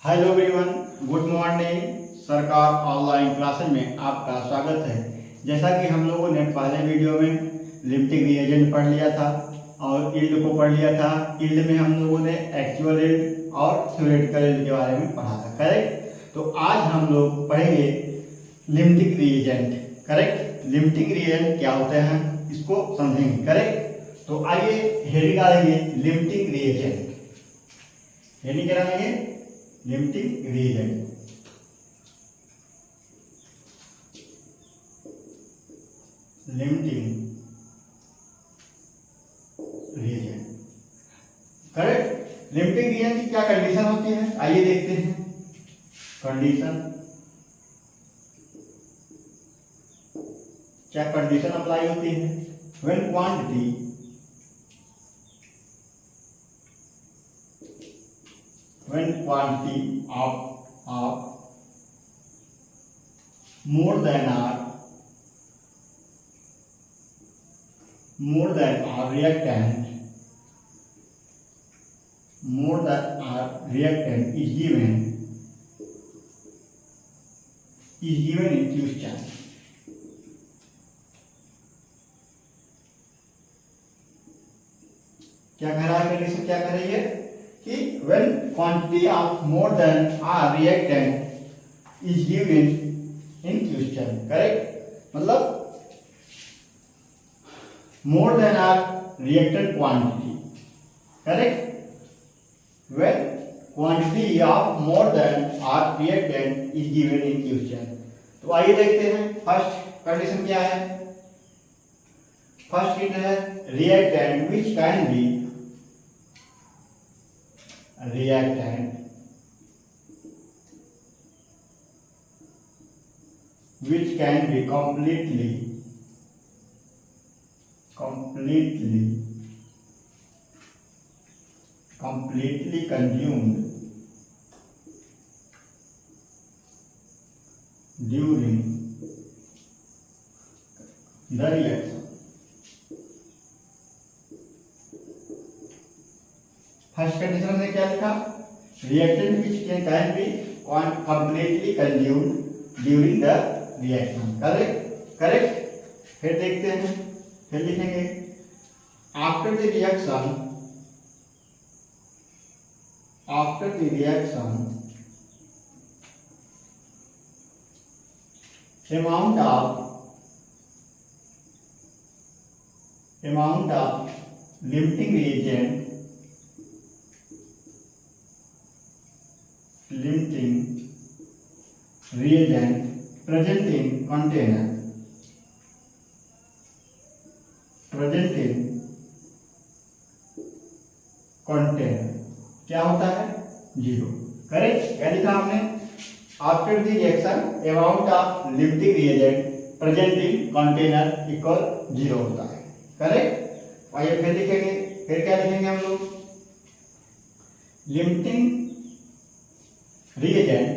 Hello everyone, good morning. सरकार online classes में आपका स्वागत है। जैसा कि हम लोगों ने पहले वीडियो में लिमिटिंग रिएजेंट पढ़ लिया था और यील्ड को पढ़ लिया था। यील्ड में हम लोगों ने एक्चुअल यील्ड और थ्योरेटिकल यील्ड के बारे में पढ़ा था, करेक्ट। तो आज हम लोग पढ़ेंगे limiting reagent, correct. Limiting reagent क्या होते हैं इसको समझेंगे, करेक्ट। तो आइए हेडिंग डालेंगे लिमिटिंग रिएजेंट। हेडिंग क्या डालेंगे? Limiting reagent. Limiting reagent, correct. Limiting reagent की क्या कंडीशन होती है, आइए देखते हैं। कंडीशन, क्या कंडीशन अप्लाई होती है? When quantity of more than or reactant is given in question. क्या कह रहा है कंडीशन? क्या कह रही है कि when quantity of more than or reactant is given in question, correct. मतलब more than or reactant quantity, correct। when quantity of more than or reactant is given in question। तो आइए देखते हैं फर्स्ट कंडीशन क्या है। First it है reactant which can be completely consumed during the reaction। First condition में क्या लिखा? Reactant which can B completely consumed during the reaction, correct, correct. फिर देखते हैं, फिर लिखेंगे after the reaction amount of limiting reagent present in container क्या होता है? Zero, correct. क्या लिखा हमने? After the reaction amount of limiting reagent present in container equal zero होता है, करेक्ट। आइए फिर लिखेंगे, फिर क्या लिखेंगे हम लोग? Limiting reagent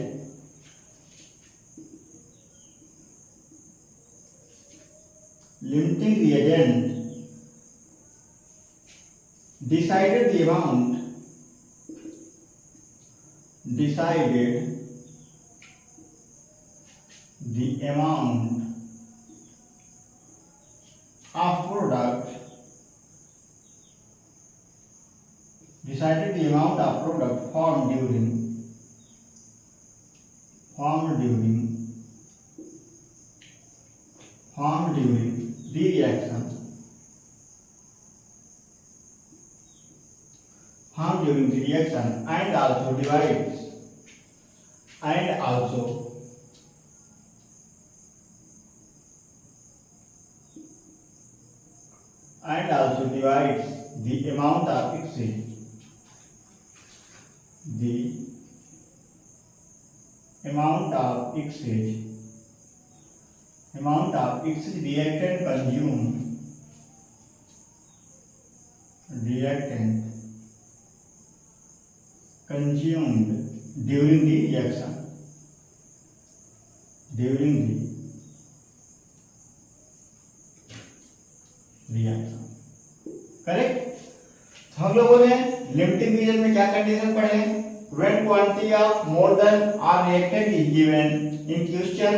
decided the amount of product formed during the reaction and also divides the amount of exchange reactant consumed during the reaction correct. हम लोगों ने लिमिटिंग रीजन में क्या कंडीशन पढ़े हैं? When quantity of more than are reactant is given in question,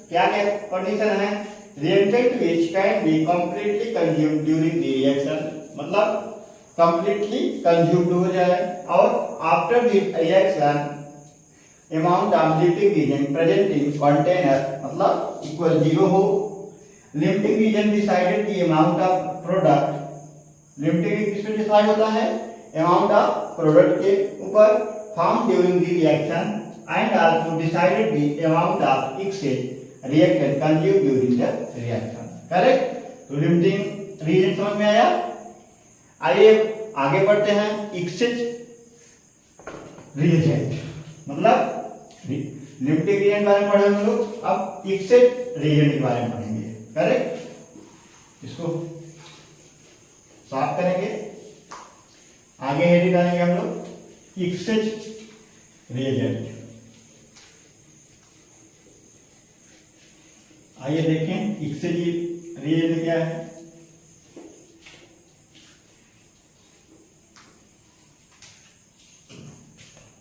क्या क्या condition है, reactant which can be completely consumed during the reaction, मतलब कंप्लीटली कंज्यूम्ड हो जाए, और after the reaction amount of limiting reagent present in container मतलब equal 0 हो। Limiting reagent decided the amount of product, limiting किस पे decide होता है, अमाउंट ऑफ प्रोडक्ट के ऊपर, form during the reaction and also decided the amount of excess reactant consumed during the reaction. Correct. तो limiting reagent समझ में आया। आइए आगे बढ़ते हैं। एक्सेस रिएजेंट मतलब लिमिटिंग रीजन के बारे में पढ़े हम लोग, अब एक्सेस रिएजेंट के बारे में पढ़ेंगे। करेक्ट। इसको साफ करेंगे, आगे हेडिंग डालेंगे हम लोग एक्सेस रिएजेंट। आइए देखें एक्सेस रिएजेंट क्या है।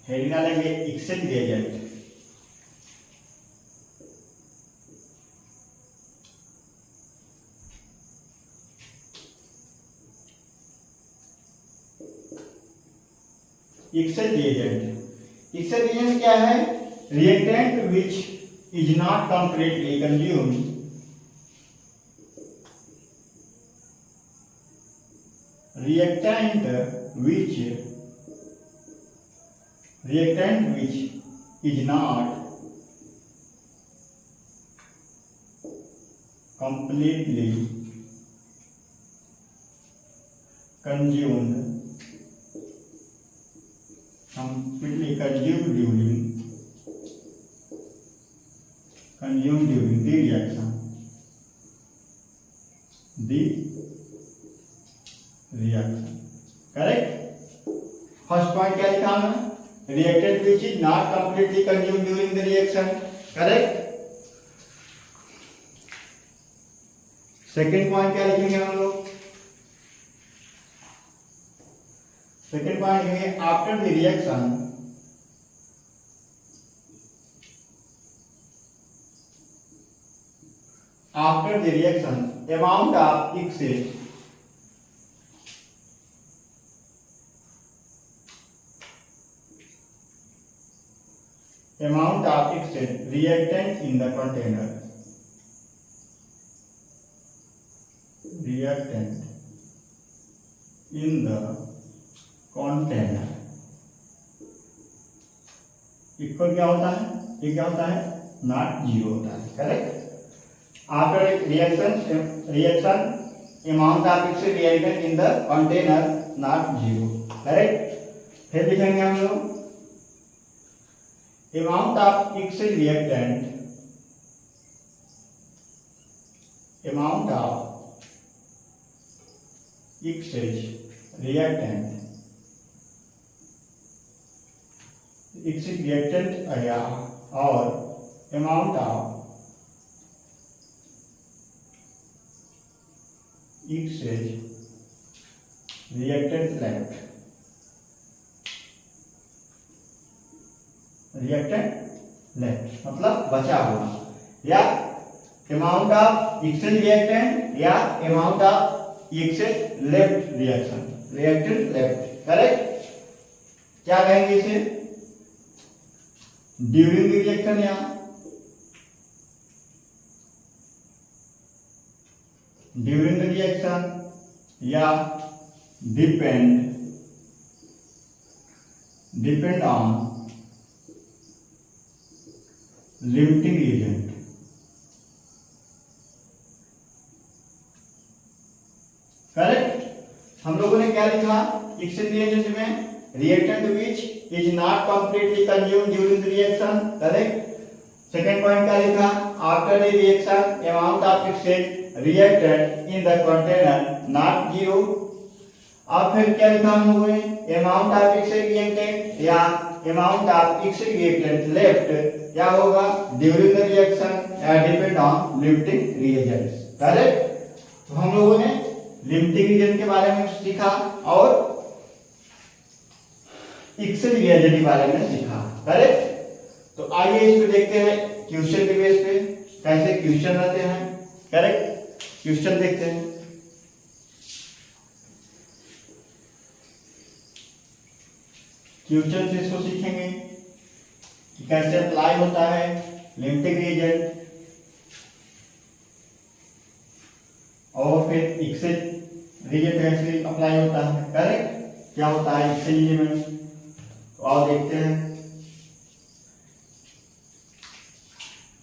हेडिंग डालेंगे access reagent. Access reagent, access reagent क्या है, reactant which is not completely consumed which is not completely consumed during the reaction. Correct. First point क्या लिखा हमने, reactant which is not completely consumed during the reaction. Correct. Second point क्या लिखेंगे हम लोग, second point लिखेंगे after the reaction amount of excess reactant in the container, equal क्या होता है, ये क्या होता है, नॉट जीरो होता है। Correct. After reaction amount of excess reactant in the container not zero. Correct. फिर लिखेंगे हम लोग amount of excess reactant या और amount of excess reactant left, मतलब बचा हुआ, या अमाउंट ऑफ एक्सेस रिएक्टेंट या amount of excess left reactant left. Correct. क्या कहेंगे इसे, ड्यूरिंग द रिएक्शन या depend on limiting agent. Correct. हम लोगों ने क्या लिखा एक्सेस रिएजेंट में, reactant which is not completely consumed during the reaction. Correct. Second point क्या लिखा, after the reaction amount of excess reactant in the container not zero. अब फिर क्या लिखा हम लोगों ने, अमाउंट ऑफ एक्सेस रिएक्टेंट या amount of excess reactant left क्या होगा, during the reaction depend on limiting reagents. Correct. तो हम लोगों ने लिमिटिंग रिएजेंट के बारे में सीखा और एक्सेल रिएजेंट के बारे में सीखा। करेक्ट। तो आइए इसको देखते हैं क्वेश्चन के बेस पे कैसे क्वेश्चन आते हैं। करेक्ट। क्वेश्चन देखते हैं। क्वेश्चन से इसको सीखेंगे कि कैसे अप्लाई होता है लिमिटिंग रिएजेंट और फिर एक्सेल रिएजेंट कैसे अप्लाई होता है। करेक्ट। क्या होता है एक्सेल रिएजेंट, तो आओ देखते हैं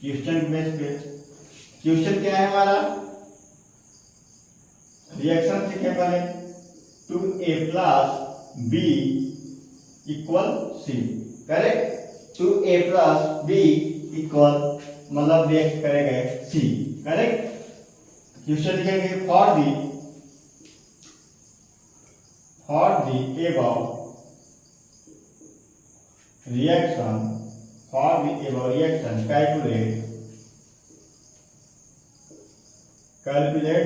क्वेश्चन बेस पे। क्वेश्चन क्या है हमारा, रिएक्शन सीखे पहले 2a plus b equal c। Correct. 2a plus b equal मतलब रिएक्ट करेंगे c। करेक्ट। क्वेश्चन लिखेंगे for the above reaction, for the above reaction calculate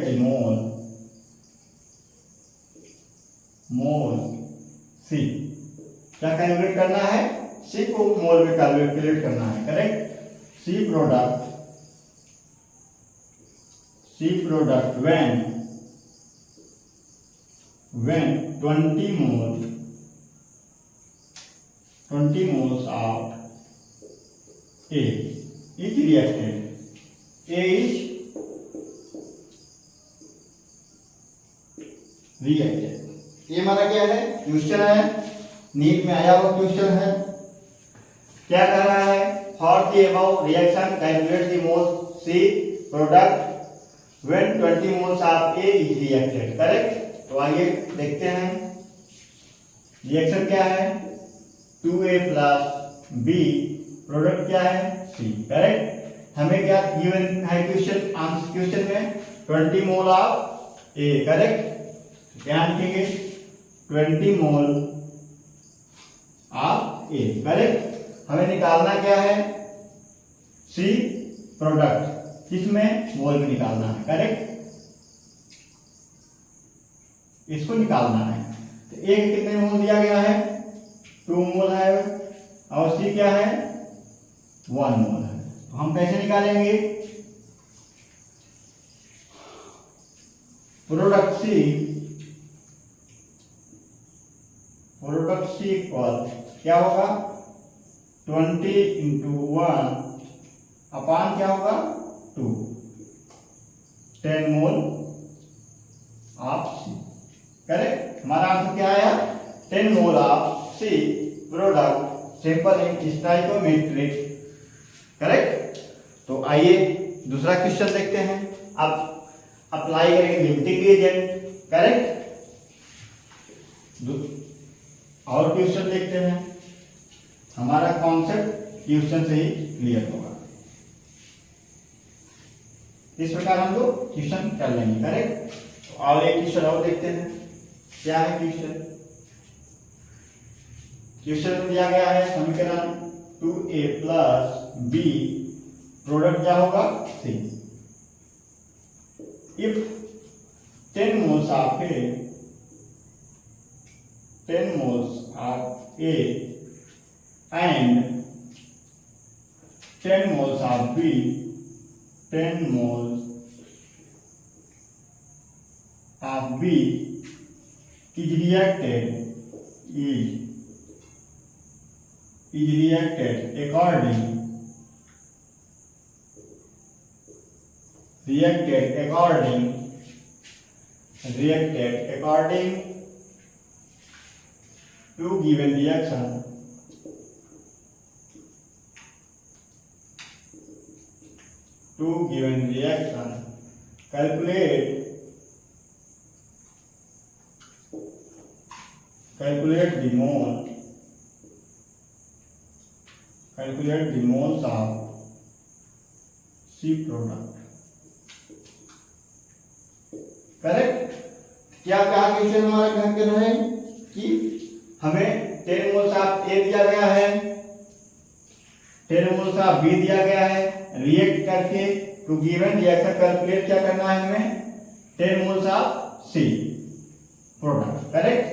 the mole C। क्या कैलकुलेट करना है, C को मोल में कैलकुलेट करना है। Correct. C product when 20 moles of A is reacted, A is reacted। ये हमारा क्या है, क्वेश्चन है, नीट में आया हुआ क्वेश्चन है। क्या कर रहा है, for the above reaction calculate the mole C product when 20 moles of A is reacted। Correct. तो आइए देखते हैं रिएक्शन क्या है, 2a प्लस b प्रोडक्ट क्या है c। करेक्ट। हमें क्या गिवन है क्वेश्चन, आंसर क्वेश्चन में 20 मोल ऑफ a। करेक्ट। ध्यान रखेंगे 20 मोल ऑफ a। करेक्ट। हमें निकालना क्या है, c प्रोडक्ट, किसमें, मोल में निकालना है। करेक्ट। इसको निकालना है। तो ए कितने मोल दिया गया है, 2 मोल है, और सी क्या है, 1 मोल है। तो हम कैसे निकालेंगे, प्रोडक्ट सी इक्वल क्या होगा, 20 इंटू 1 अपान क्या होगा 2, 10 मोल ऑफ सी। करेक्ट। हमारा आंसर क्या आया, 10 mole of C product simple in stoichiometric. Correct. तो आइए दूसरा क्वेश्चन देखते हैं। अब अप्लाई करेंगे लिमिटिंग रिएजेंट। करेक्ट। और क्वेश्चन देखते हैं, हमारा कॉन्सेप्ट क्वेश्चन से ही क्लियर होगा। इस प्रकार हम लोग क्वेश्चन कर लेंगे। करेक्ट। तो और एक क्वेश्चन और देखते हैं, क्या है क्वेश्चन। क्वेश्चन दिया गया है समीकरण 2a प्लस b प्रोडक्ट क्या होगा c। If 10 moles of A and 10 moles of B, 10 moles of B is reacted according to given reaction, calculate the moles of C product। Correct. क्या कहा question हमारा कहते रहे कि हमें 10 मोल्स ऑफ A दिया गया है, 10 मोल्स ऑफ B दिया गया है, रिएक्ट करके टू गिवन रिएक्शन कैलकुलेट क्या करना है हमें, 10 moles of C product. Correct.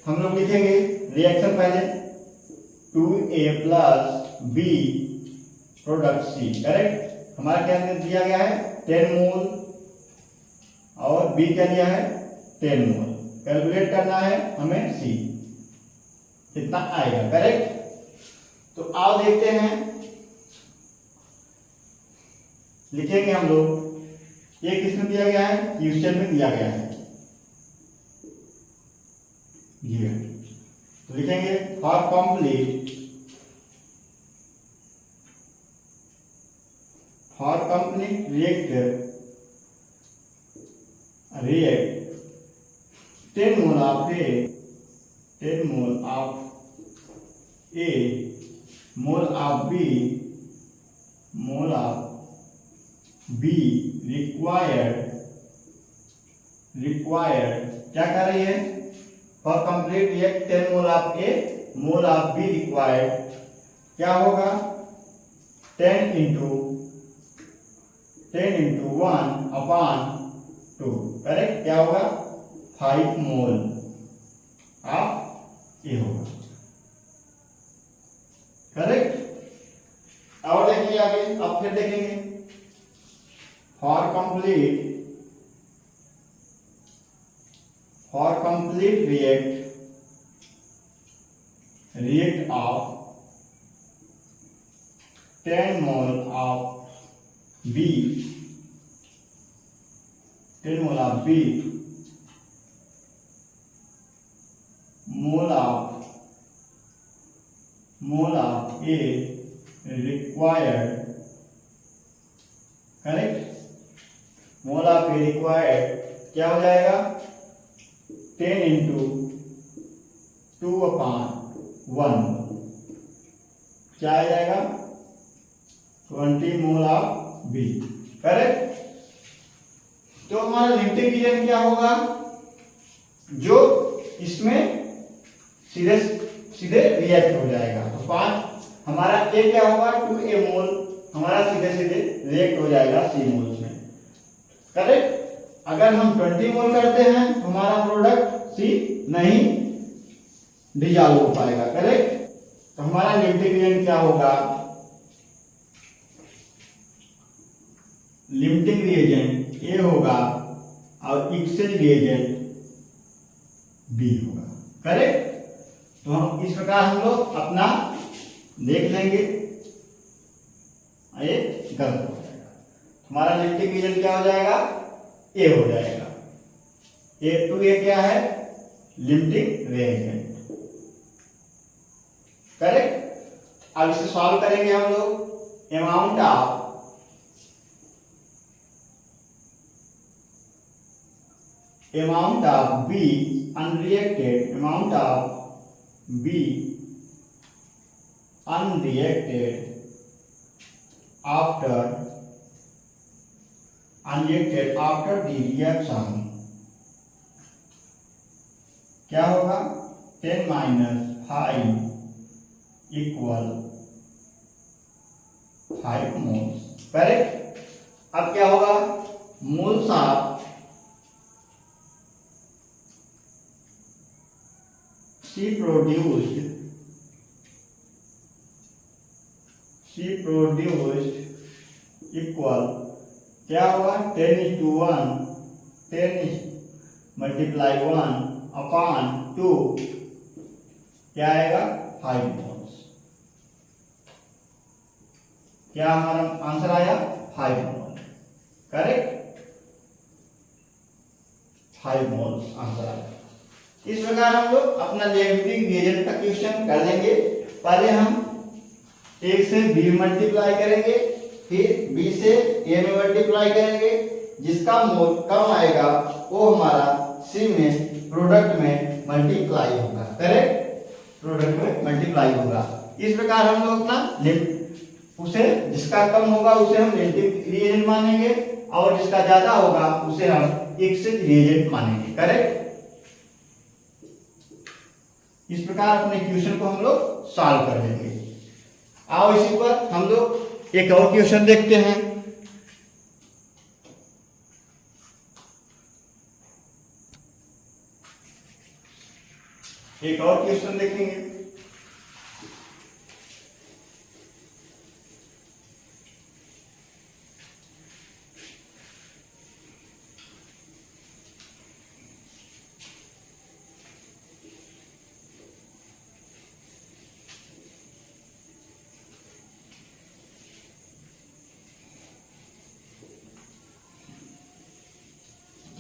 हम लोग लिखेंगे रिएक्शन पहले 2a plus b product c। Correct. हमारा क्या दिया गया है 10 मोल और b क्या दिया है 10 मोल। कैलकुलेट करना है हमें c कितना आएगा। करेक्ट। तो आओ देखते हैं, लिखेंगे हम लोग। ये किसमें दिया गया है क्वेश्चन में दिया गया है ये। तो लिखेंगे for complete react 10 mole of A, 10 mole of A, mole of B, mole of B required क्या कर रही है for complete react 10 mole of A, mole of B required क्या होगा 10 इंटू 1/2। करेक्ट। क्या होगा 5 मोल ऑफ ए होगा। करेक्ट। और देखेंगे आगे, अब फिर देखेंगे for complete react of 10 mole of B, 10 mole of B, mole of A required. Correct. Mole of A required क्या हो जाएगा 10 इंटू 2/1 क्या आ जाएगा 20 मोल ऑफ B। करेक्ट। तो हमारा लिमिटिंग रीजन क्या होगा जो इसमें सीधे सीधे रिएक्ट हो जाएगा। तो 5 हमारा A क्या होगा 2A मोल हमारा सीधे सीधे रिएक्ट हो जाएगा C मोल में। करेक्ट। अगर हम 20 मोल करते हैं तो हमारा प्रोडक्ट C नहीं डिसॉल्व हो पाएगा। करेक्ट। तो हमारा लिमिटिंग रीजन क्या होगा लिमिटिंग रिएजेंट A होगा और एक्सेल रिएजेंट B होगा। करेक्ट। तो हम इस प्रकार हम लोग अपना देख लेंगे। ये गलत हो जाएगा। हमारा लिमिटिंग रिएजेंट क्या हो जाएगा A हो जाएगा। A क्या है लिमिटिंग रिएजेंट। करेक्ट। अब इसे सॉल्व करेंगे हम लोग। Amount of B unreacted, amount of B unreacted after the reaction क्या होगा 10 - 5 इक्वल 5 मोल्स। करेक्ट। अब क्या होगा moles of C produced equal क्या होगा 10:1 10 मल्टीप्लाई 1/2 क्या आएगा 5 मोल्स। क्या हमारा आंसर आया 5 मोल। करेक्ट। 5 मोल्स आंसर आया। इस प्रकार हम लोग अपना लिमिटिंग रिएजेंट का क्वेश्चन कर लेंगे। पहले हम A से B मल्टीप्लाई करेंगे, फिर B से A में मल्टीप्लाई करेंगे। जिसका मोल कम आएगा वो हमारा C में प्रोडक्ट में मल्टीप्लाई होगा। करेक्ट। प्रोडक्ट में मल्टीप्लाई होगा। इस प्रकार हम लोग अपना उसे जिसका कम होगा उसे हम लिमिटिंग रिएजेंट मानेंगे और जिसका ज्यादा होगा उसे हम एक्सेल रिएजेंट मानेंगे। करेक्ट। इस प्रकार अपने क्वेश्चन को हम लोग सॉल्व कर लेंगे। आओ इसी पर हम लोग एक और क्वेश्चन देखते हैं। एक और क्वेश्चन देखेंगे।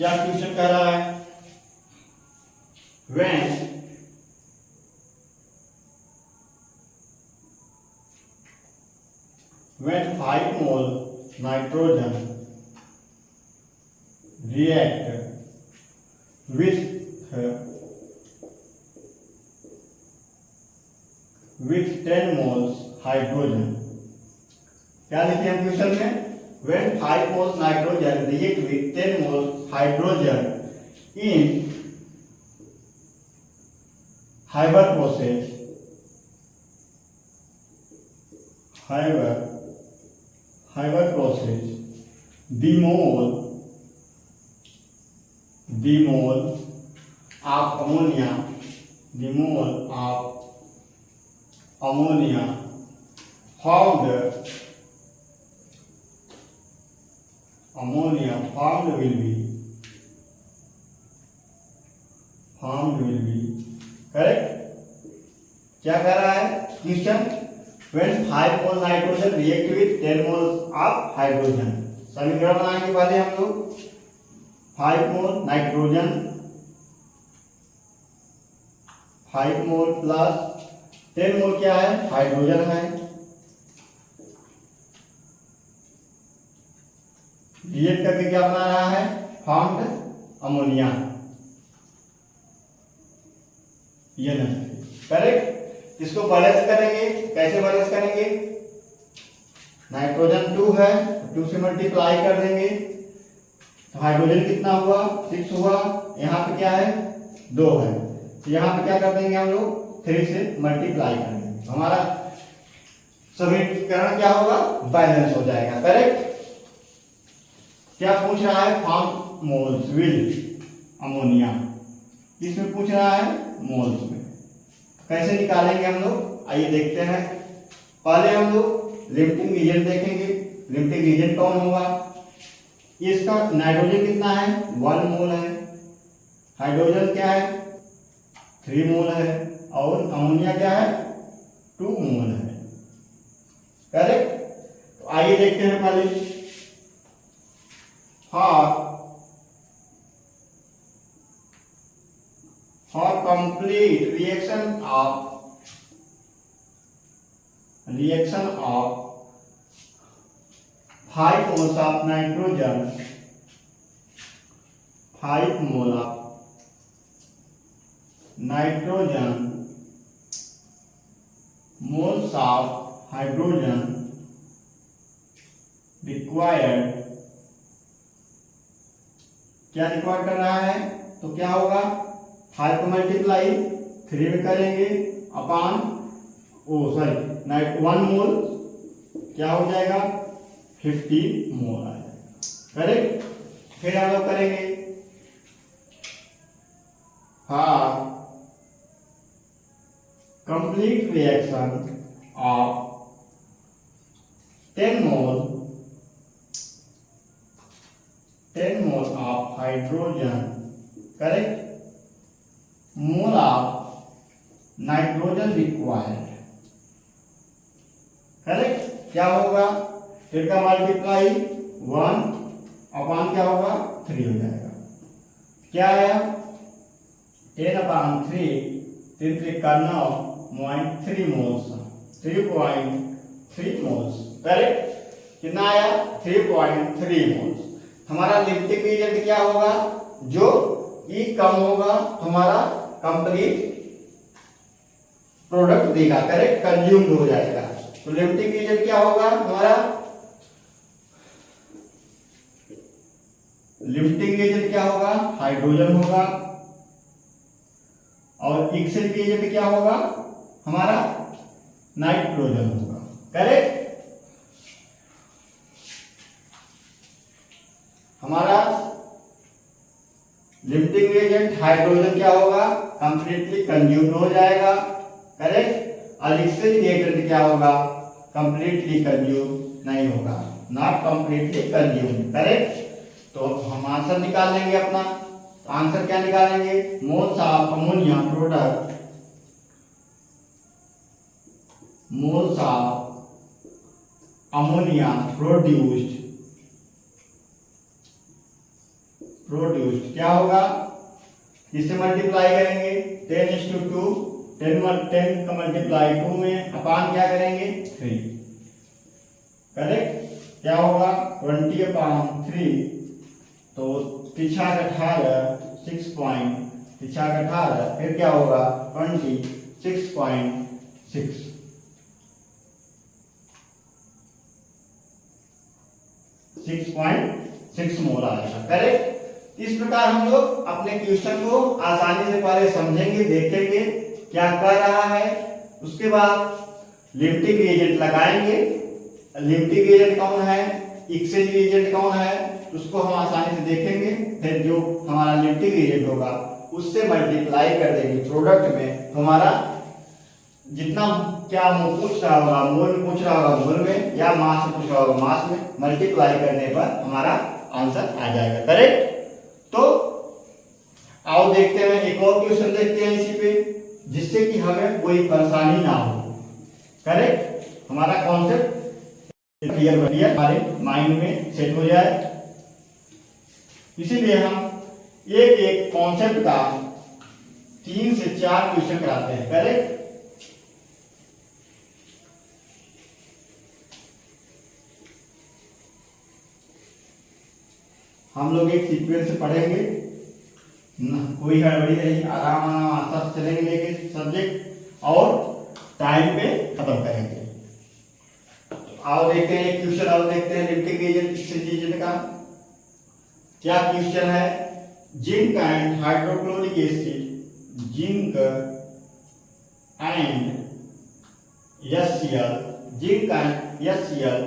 क्या क्वेश्चन कह रहा है? when 5 mole nitrogen react with 10 moles hydrogen, क्या लिखे हम क्वेश्चन में? when 5 moles nitrogen react with 10 moles hydrogen in Haber process, the mole of ammonia formed will be correct. क्या कर रहा है question? when 5 mole nitrogen react with 10 mole of hydrogen, समीकरण बनाएंगे पहले हम लोग। 5 मोल नाइट्रोजन 5 मोल प्लस 10 मोल क्या है? हाइड्रोजन है। रिएक्ट करके क्या बना रहा है? Formed ammonia. ये नहीं करेक्ट। इसको बैलेंस करेंगे, कैसे बैलेंस करेंगे? नाइट्रोजन 2 है, 2 से मल्टीप्लाई कर देंगे तो हाइड्रोजन कितना हुआ? 6 हुआ। यहाँ पे क्या है? 2 है, तो यहाँ पे क्या कर देंगे हम लोग? 3 से मल्टीप्लाई कर देंगे, हमारा समीकरण क्या होगा? बैलेंस हो जाएगा। करेक्ट। क्या पूछ रहा है? फॉर्म मोल्स विल अमोनिया, इसमें पूछ रहा है मोल्स में। कैसे निकालेंगे हम लोग? आइए देखते हैं। पहले हम लोग लिमिटिंग रीजन देखेंगे। लिमिटिंग रीजन कौन होगा? इसका नाइट्रोजन कितना है? 1 मोल है, हाइड्रोजन क्या है? 3 मोल है, और अमोनिया क्या है? 2 मोल है। करेक्ट। तो आइए देखते हैं पहले। For complete reaction of 5 moles of nitrogen, 5 mole of nitrogen, moles of hydrogen required, क्या रिक्वायर कर रहा है? तो क्या होगा? 5 को मल्टीप्लाई 3 में करेंगे अपॉन 1 मोल क्या हो जाएगा? 50 मोल आ जाएगा। करेक्ट। फिर हम लोग करेंगे complete reaction of 10 mole of hydrogen, correct, mole of nitrogen required. Correct. क्या होगा? फिर का मल्टीप्लाई 1 अपॉन क्या होगा? 3 हो जाएगा। क्या आया? 10/3, 3 का 9, 3 मोल्स, 3.3 मोल्स। करेक्ट। कितना आया? 3.3 मोल्स। हमारा लिमिटिंग रीजन क्या होगा? जो ई कम होगा हमारा कंप्लीट प्रोडक्ट देगा। करेक्ट। कंज्यूम्ड हो जाएगा। तो लिमिटिंग रीजन क्या होगा हमारा? लिमिटिंग रीजन क्या होगा? हाइड्रोजन होगा। और एक्सेप्ट रीजन क्या होगा हमारा? नाइट्रोजन होगा। करेक्ट। हमारा लिमिटिंग एजेंट हाइड्रोजन क्या होगा? कंप्लीटली कंज्यूम्ड हो जाएगा। करेक्ट। और एक्सचेंज एजेंट क्या होगा? कंप्लीटली कंज्यूम नहीं होगा, नॉट कंप्लीटली कंज्यूम। करेक्ट। तो हम आंसर निकाल लेंगे अपना। आंसर क्या निकालेंगे? Moles of ammonia product, moles of ammonia produced produced क्या होगा, किससे मल्टीप्लाई करेंगे 10:2, 10 का मल्टीप्लाई 2 में अपान क्या करेंगे 3, करेक्ट। क्या होगा 20/3, तो 18 फिर क्या होगा 26.6, 6.6 मोल आएगा, करेक्ट। इस प्रकार हम लोग अपने क्वेश्चन को आसानी से पहले समझेंगे, देखेंगे क्या कर रहा है, उसके बाद लिमिटिंग रिएजेंट लगाएंगे। लिमिटिंग रिएजेंट कौन है, एक्सचेंज रिएजेंट कौन है, उसको हम आसानी से देखेंगे। फिर जो हमारा लिमिटिंग रिएजेंट होगा उससे मल्टीप्लाई कर देंगे प्रोडक्ट में, तो हमारा जितना क्या पूछ रहा होगा, मोल में पूछ रहा होगा मोल में, या मास में पूछ रहा होगा मास में, मल्टीप्लाई करने पर हमारा आंसर आ जाएगा, करेक्ट। तो आओ देखते हैं एक और क्वेश्चन देखते हैं इसी पे, जिससे कि हमें कोई परेशानी ना हो, करेक्ट। हमारा कॉन्सेप्ट क्लियर हमारे माइंड में सेट हो जाए, इसीलिए हम एक एक कॉन्सेप्ट का 3 से 4 क्वेश्चन कराते हैं, करेक्ट। हम लोग एक सीक्वेंस से पढ़ेंगे, कोई गड़बड़ी नहीं, आराम आस्ता से चलेंगे लेके सब्जेक्ट, और टाइम पे खत्म करेंगे। आओ देखते हैं एक क्वेश्चन, और देखते हैं लिमिटिंग रिएजेंट एक्सचेंज का क्या क्वेश्चन है। Zinc and hydrochloric acid, zinc and HCl, zinc and HCl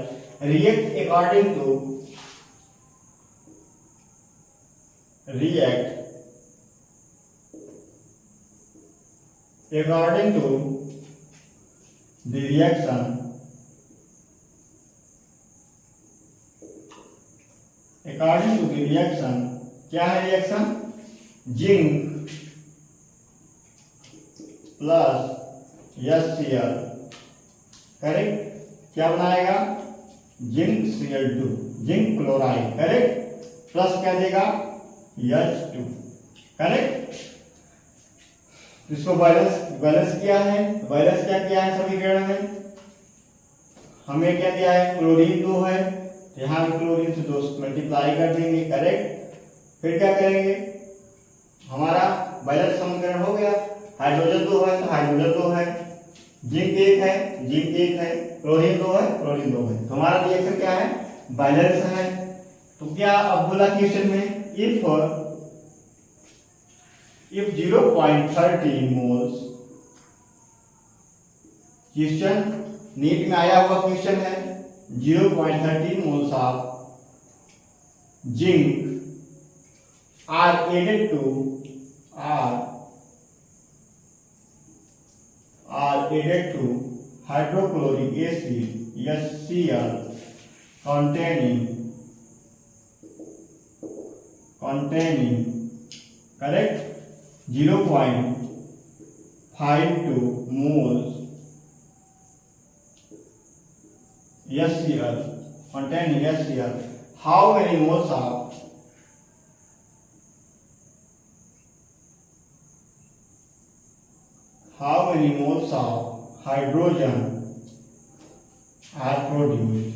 react according to the reaction क्या है reaction, zinc plus HCl, correct. क्या बनाएगा zinc Cl2, zinc chloride, correct, plus क्या देगा H2, करेक्ट। इसको बैलेंस किया है, बैलेंस क्या किया है समीकरण में, हमें क्या दिया है क्लोरीन 2 है, यहाँ क्लोरीन से 2 मल्टीप्लाई कर देंगे, करेक्ट। फिर क्या करेंगे, हमारा बैलेंस समीकरण हो गया, हाइड्रोजन 2 है तो हाइड्रोजन 2 है, जिंक 1 है, जिंक 1 है, क्लोरीन 2 है, क्लोरीन 2 है, तो हमारा रिएक्शन क्या है बैलेंस है। तो क्या अब बोला क्वेश्चन में, इफ 0.13 मोल्स, क्वेश्चन नीट में आया हुआ क्वेश्चन है, 0.13 moles of zinc are added to hydrochloric acid HCl containing correct 0.52 moles HCl containing HCl, how many moles of hydrogen are produced,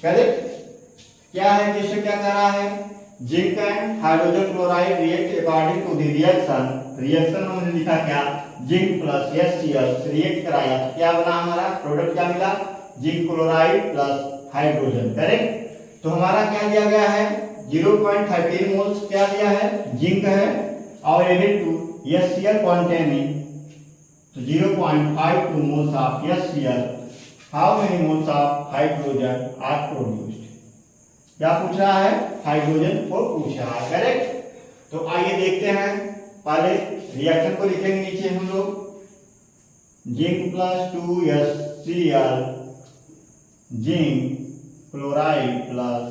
correct. क्या है क्वेश्चन, क्या कर रहा है, zinc and hydrogen chloride react according to the reaction में हमने लिखा क्या, जिंक प्लस HCl से रिएक्ट कराया, क्या बना हमारा प्रोडक्ट, क्या मिला zinc chloride plus hydrogen, correct. तो हमारा क्या दिया गया है 0.13 मोल्स क्या दिया है जिंक है, और एडेड टू HCl containing, तो 0.52 moles of HCl, how many moles of hydrogen are produced, क्या पूछ रहा है हाइड्रोजन को पूछ रहा है, करेक्ट। तो आइए देखते हैं, पहले रिएक्शन को लिखेंगे नीचे हम लोग, zinc plus 2HCl, zinc chloride plus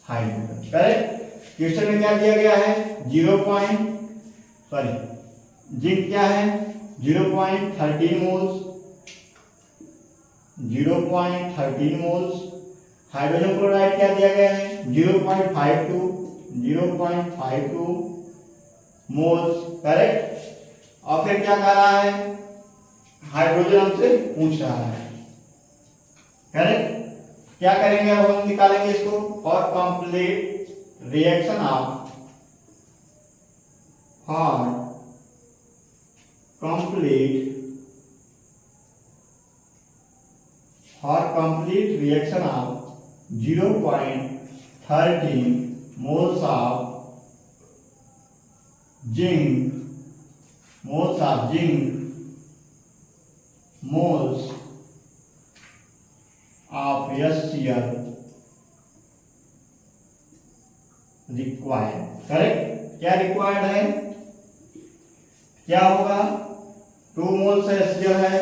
hydrogen, correct. Question में क्या दिया गया है जिंक क्या है 0.13 मोल्स, हाइड्रोजन क्लोराइड क्या दिया गया है 0.52 मोल्स, करेक्ट। और फिर क्या कह रहा है, हाइड्रोजन हमसे पूछ रहा है, करेक्ट। क्या करेंगे अब हम निकालेंगे इसको, for complete reaction of complete reaction of 0.13 moles of zinc moles of HCl required, correct. क्या रिक्वायर्ड है, क्या होगा 2 मोल्स HCl है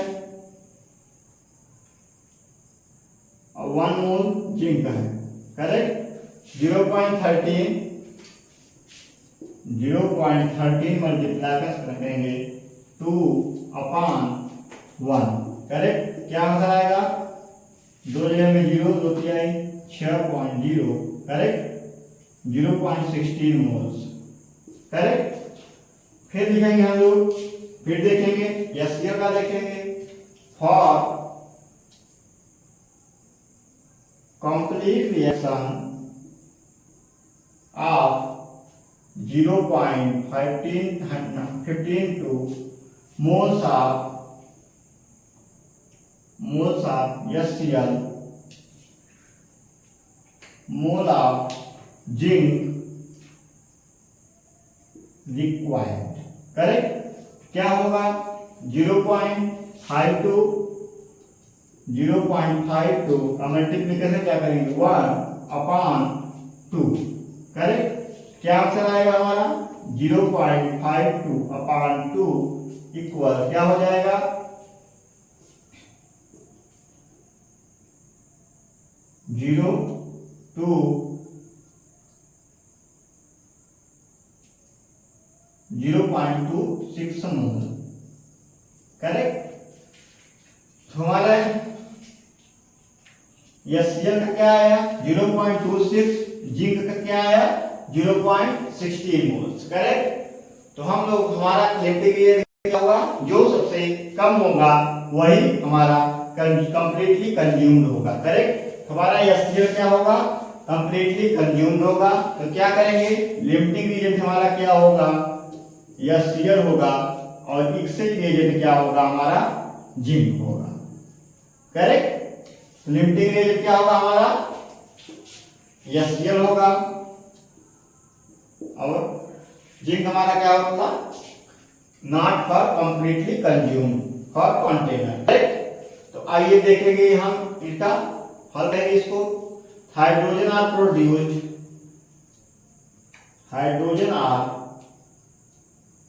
और 1 मोल जिंक है, करेक्ट। 0.13 मल्टीप्लाई करेंगे 2/1, करेक्ट। क्या आंसर आएगा, 2 जगह में 0, 2 तिहाई 6.0, करेक्ट। 0.16 moles, correct. फिर लिखेंगे हम लोग, फिर देखेंगे HCl का देखेंगे, for complete reaction of 0.15 to moles of HCl, mole of zinc required, correct. क्या होगा 0.52 का मल्टीप्लीकेशन क्या करेंगे 1/2, करेक्ट। क्या आंसर आएगा हमारा 0.52/2 इक्वल क्या हो जाएगा 0.26 मोल, करेक्ट। तो हमारा HCl का क्या आया 0.26, जिंक का क्या आया 0.16 मोल्स, करेक्ट। तो हम लोग हमारा इलेक्ट्रिक क्या होगा, जो सबसे कम होगा वही हमारा कंप्लीटली कंज्यूम्ड होगा, करेक्ट। हमारा HCl क्या होगा, कंप्लीटली कंज्यूम्ड होगा। तो क्या करेंगे, लिमिटिंग रिएजेंट हमारा क्या होगा HCl होगा, और एक्सेल रिएजेंट क्या होगा हमारा जिंक होगा, करेक्ट। लिमिटिंग रिएजेंट क्या होगा हमारा HCl होगा, और जिंक हमारा क्या होगा not for completely consume for container, correct. तो आइए देखेंगे हम इसका हल करेंगे इसको। हाइड्रोजन आर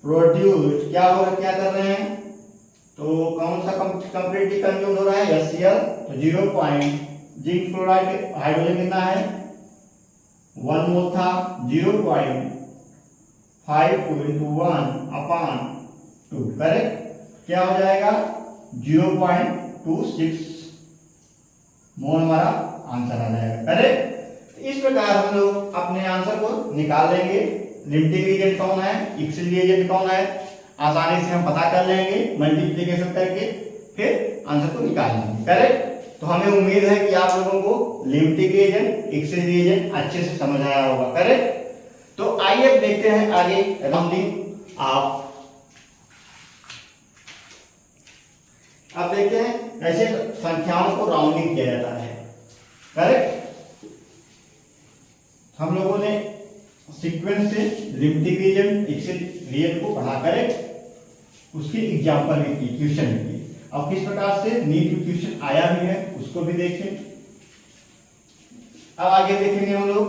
प्रोड्यूस्ड क्या हो रहा, क्या कर रहे हैं, तो कौन सा कंप्लीटली कंज्यूम हो रहा है HCl, तो 0. जिंक क्लोराइड हाइड्रोजन कितना है 1 मोल था, 0.52 into 1/2, करेक्ट। क्या हो जाएगा 0.26 मोल हमारा आंसर आ जाएगा, करेक्ट। इस प्रकार हम लोग अपने आंसर को निकाल लेंगे। लिमिटिंग रिएजेंट कौन है, एक्सेल रिएजेंट कौन है, आसानी से हम पता कर लेंगे मल्टीप्लिकेशन करके, फिर आंसर को निकाल लेंगे, करेक्ट। तो हमें उम्मीद है कि आप लोगों को लिमिटिंग रिएजेंट एक्सेल रिएजेंट अच्छे से समझ आया होगा, करेक्ट। तो आइए अब देखते हैं आगे राउंडिंग ऑफ। अब देखते हैं कैसे संख्याओं को राउंडिंग किया जाता है, करेक्ट। हम लोगों ने सीक्वेंस से लिमिटिंग रिएजेंट एक्सेल रिएजेंट को पढ़ा, करेक्ट। उसकी एग्जांपल भी की, क्वेश्चन भी की, और किस प्रकार से नीट क्वेश्चन आया भी है उसको भी देखें। अब आगे देखेंगे हम लोग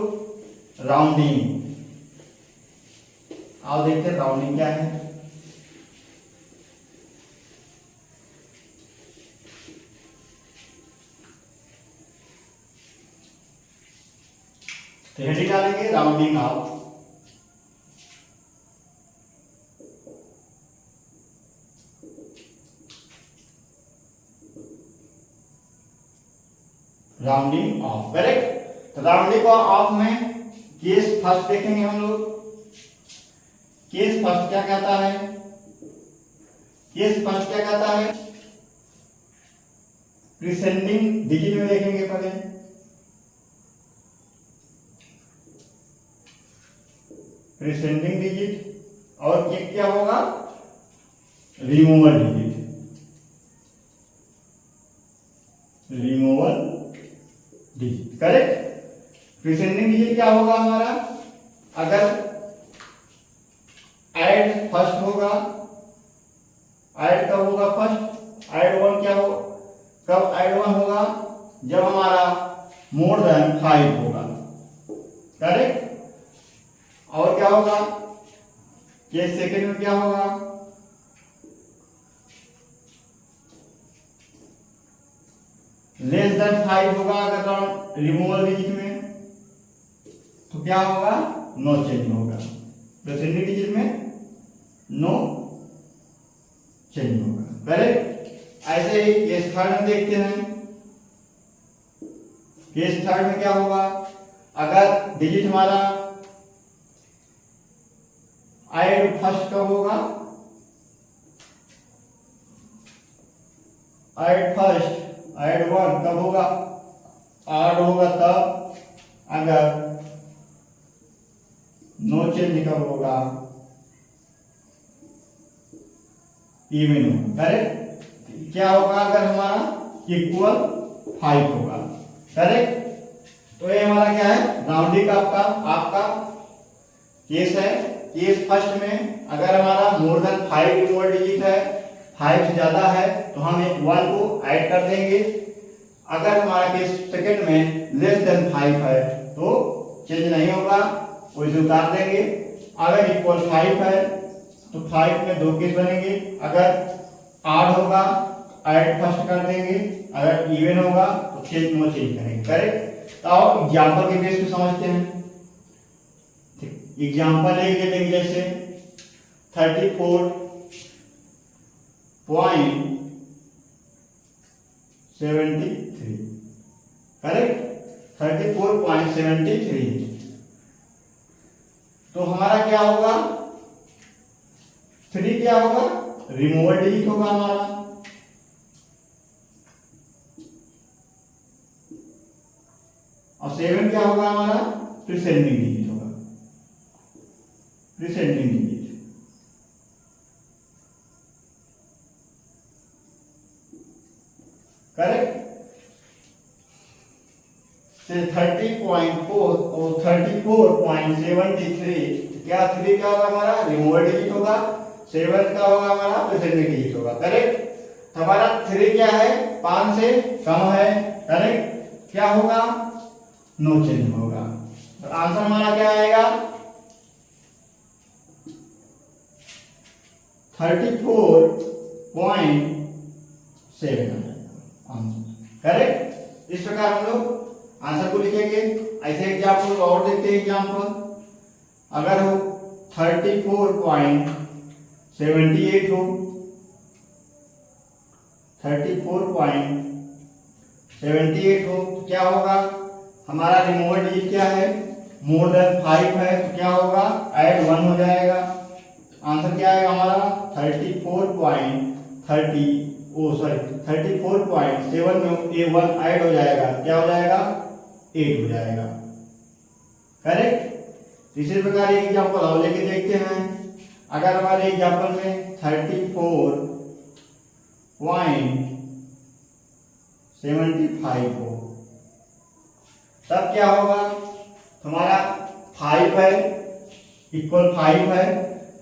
राउंडिंग। आओ देखते हैं राउंडिंग क्या है। तो हेडिंग डालेंगे rounding off. Rounding off, correct. तो राउंडिंग ऑफ में केस फर्स्ट देखेंगे हम लोग। केस फर्स्ट क्या कहता है? केस फर्स्ट क्या कहता है? प्रीसेंडिंग डिजिट में देखेंगे पहले। प्रीसेंडिंग डिजिट और ये क्या होगा? Removal digit. Removal digit, correct. Preceding digit क्या होगा हमारा? अगर ऐड फर्स्ट होगा, ऐड कब होगा? फर्स्ट। ऐड वन क्या हो? कब ऐड वन होगा? जब हमारा मोर देन 5 होगा, करेक्ट। और क्या होगा? केस सेकंड में क्या होगा? लेस देन 5 होगा अगर रिमूवल डिजिट में, तो क्या होगा? नो चेंज होगा। प्रीसेंडिंग डिजिट में नो चेंज होगा, करेक्ट। ऐसे ही केस थर्ड में देखते हैं। केस थर्ड में क्या होगा? अगर डिजिट हमारा ऐड फर्स्ट कब होगा? ऐड फर्स्ट, ऐड वन कब होगा? ऐड होगा तब अगर नो चेंज कब होगा? इवन होगा, करेक्ट। क्या होगा? अगर हमारा इक्वल 5 होगा, करेक्ट। तो ये हमारा क्या है? राउंडिंग आपका केस है। केस फर्स्ट में अगर हमारा मोर देन 5 रिमूवल डिजिट है, 5 से ज्यादा है, तो हम 1 को ऐड कर देंगे। अगर हमारा केस सेकंड में लेस देन 5 है तो चेंज नहीं होगा, उसे उतार देंगे। अगर इक्वल 5 है तो 5 में 2 केस बनेंगे। अगर ऐड होगा, ऐड फर्स्ट कर देंगे। अगर इवन होगा तो चेंज नो चेंज करेंगे, करेक्ट। तो आओ एग्जाम्पल के बेस पे समझते हैं। एग्जाम्पल ले लेंगे, जैसे 34.73, करेक्ट। 34.73। तो हमारा क्या होगा? 3 क्या होगा? रिमूवल डिजिट होगा हमारा। और 7 क्या होगा हमारा? प्रीसेंडिंग डिजिट होगा। प्रीसेंडिंग डिजिट, करेक्ट। 30.4 और 34.73, क्या 3 क्या होगा हमारा? रिमूवल डिजिट होगा। 7 क्या होगा हमारा? प्रीसेंडिंग डिजिट होगा, करेक्ट। हमारा 3 क्या है? 5 से कम है, करेक्ट। क्या होगा? नो चेंज होगा। तो आंसर हमारा क्या आएगा? 34.7 आंसर, करेक्ट। इस प्रकार हम लोग आंसर को लिखेंगे। ऐसे एग्जाम्पल और देखते हैं। एग्जाम्पल अगर हो 34.78 हो, 34.78 हो तो क्या होगा? हमारा रिमूवल डिजिट क्या है? मोर देन 5 है, तो क्या होगा? ऐड 1 हो जाएगा। आंसर क्या आएगा हमारा? 34.7 में A1 ऐड हो जाएगा, क्या हो जाएगा? 8 हो जाएगा, करेक्ट। इसी प्रकार एक एग्जांपल और लेके देखते हैं। अगर हमारे एग्जांपल में 34.75 हो, तब क्या होगा? हमारा 5 है, इक्वल 5 है।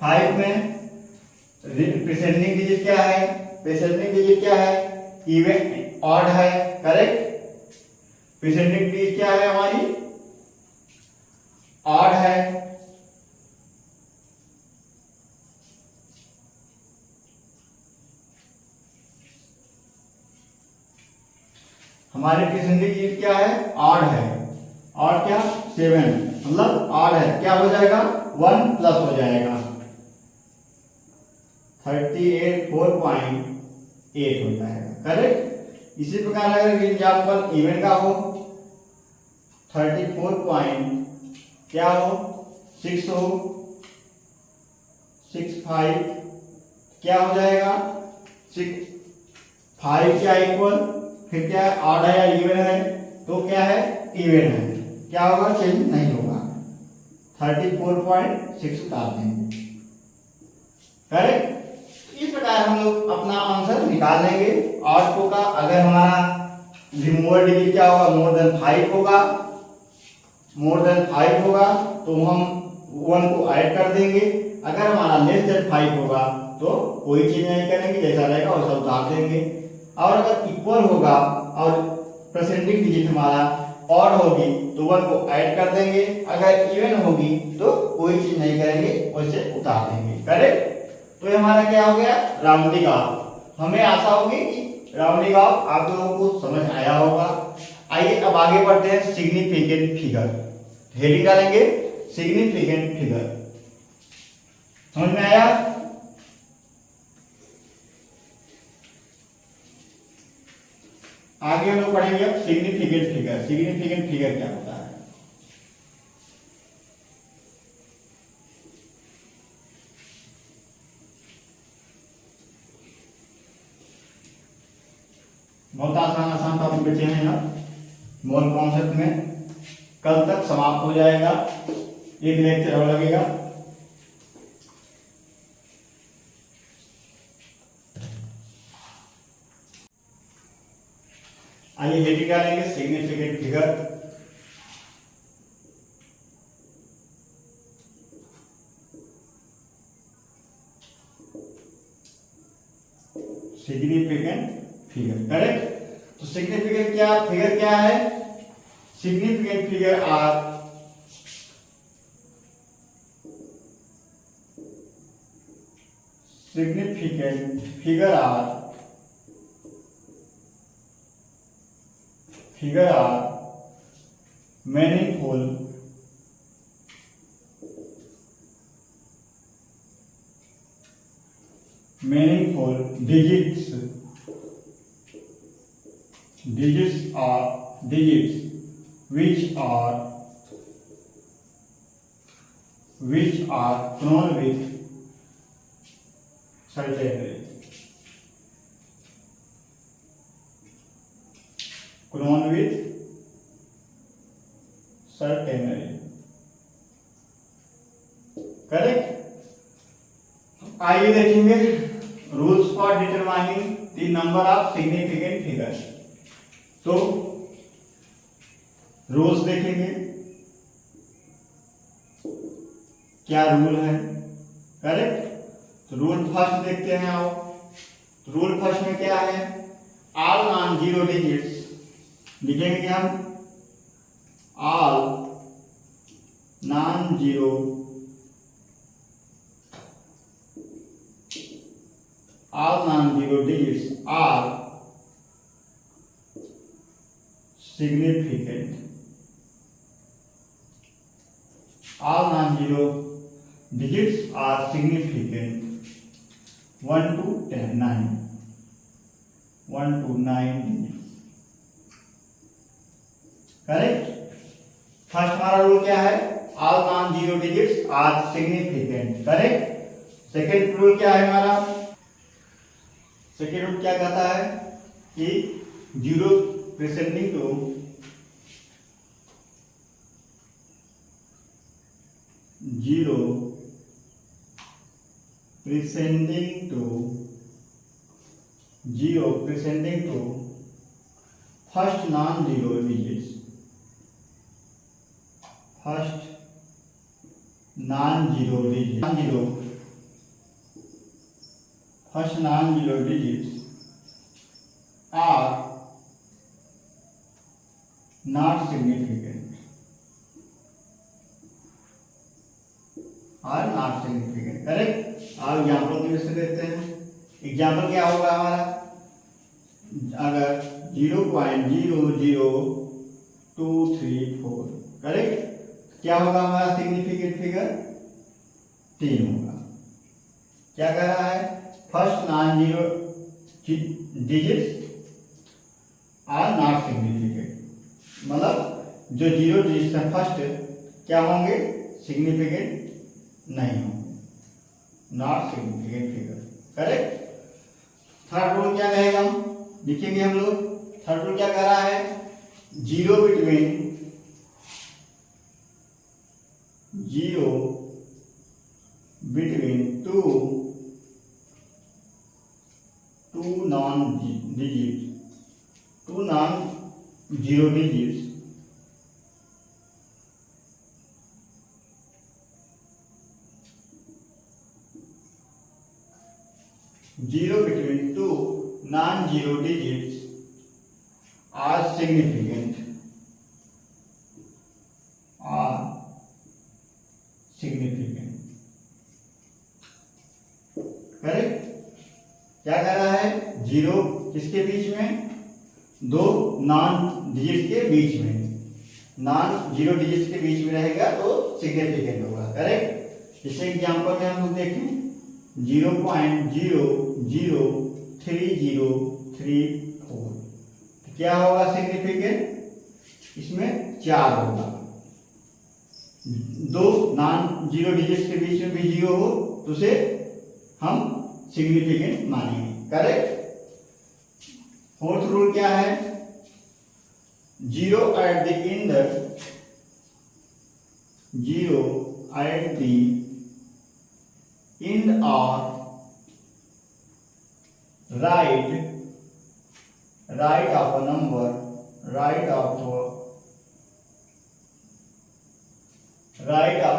5 में प्रीसेंडिंग डिजिट क्या है? प्रीसेंडिंग डिजिट क्या है? इवन ऑड है, करेक्ट। प्रीसेंडिंग डिजिट क्या है हमारी? ऑड है। हमारे प्रीसेंडिंग डिजिट क्या है? ऑड है। ऑड क्या? 7, मतलब ऑड है, क्या हो जाएगा? 1 प्लस हो जाएगा, 38.4.8 हो जाएगा, करेक्ट। इसी प्रकार अगर एग्जाम्पल इवन का हो 34 पॉइंट क्या हो 6 हो 65 क्या हो जाएगा 6 5 क्या इक्वल फिर क्या ऑड है या इवन है तो क्या है इवन है क्या होगा चेंज नहीं होगा 34.6 उतार देंगे करेक्ट। इस प्रकार हम लोग अपना आंसर निकाल लेंगे। ऑड को का अगर हमारा रिमूवर डिजिट क्या होगा मोर देन 5 होगा तो हम 1 को ऐड कर देंगे। अगर हमारा लेस देन 5 होगा तो कोई चीज नहीं करेंगे जैसा रहेगा वैसा उतार देंगे। और अगर इक्वल होगा और प्रेसेंटिंग डिजिट हमारा ऑड होगी तो 1 को ऐड कर देंगे। अगर इवन होगी तो कोई चीज नहीं करेंगे वैसे उतार देंगे करेक्ट। तो ये हमारा क्या हो गया राउंडिंग ऑफ। हमें आशा होगी कि राउंडिंग ऑफ आप लोगों को समझ आया होगा। आइए अब आगे बढ़ते हैं सिग्निफिकेंट फिगर। हेडिंग डालेंगे सिग्निफिकेंट फिगर। समझ में आया। आगे हम लोग पढ़ेंगे अब सिग्निफिकेंट फिगर। सिग्निफिकेंट फिगर क्या होता है। बहुत आसान टॉपिक बचे हैं ना मोल कॉन्सेप्ट में। कल तक समाप्त हो जाएगा, एक लेक्चर और लगेगा। आइए हेडिंग डालेंगे significant figure. Significant figure correct. तो सिग्निफिकेंट क्या फिगर क्या है। Significant figure are meaningful digits which are known with certainty. Correct. आइए देखेंगे rules for determining the number of significant figures. तो रूल्स देखेंगे क्या रूल है करेक्ट। तो रूल फर्स्ट देखते हैं आओ। तो रूल फर्स्ट में क्या है ऑल नॉन जीरो डिजिट्स लिखेंगे हम all non zero digits are significant. All non-zero digits are significant. 1 to 9 digits. Correct. First हमारा रूल क्या है all non-zero digits are significant correct. Second rule क्या है हमारा। सेकेंड रूल क्या कहता है कि zero preceding to first non zero digits are not significant. Correct. अब एग्जाम्पल की वजह से देखते हैं। एग्जाम्पल क्या होगा हमारा अगर 0.00234 करेक्ट क्या होगा हमारा सिग्निफिकेंट फिगर 3 होगा। क्या कह रहा है first non zero digits are not significant मतलब जो जीरो डिजिट है फर्स्ट क्या होंगे, सिग्निफिकेंट नहीं होंगे, not significant figure. Correct. Third rule क्या कहेगा, लिखेंगे हम लोग। थर्ड रूल क्या कह रहा है, zero between two non zero digits zero between two non zero digits are significant correct. क्या कह रहा है, जीरो किसके बीच में, दो नॉन डिजिट्स के बीच में, नॉन जीरो डिजिट्स के बीच में रहेगा तो सिग्निफिकेंट होगा। करेक्ट। इसे एग्जांपल में हम लोग देखें, 0.003034 क्या होगा सिग्निफिकेंट, इसमें 4 होगा। दो नॉन जीरो डिजिट्स के बीच में भी जीरो हो तो उसे हम सिग्निफिकेंट मानेंगे। करेक्ट। फोर्थ रूल क्या है, जीरो एट द एंड और right of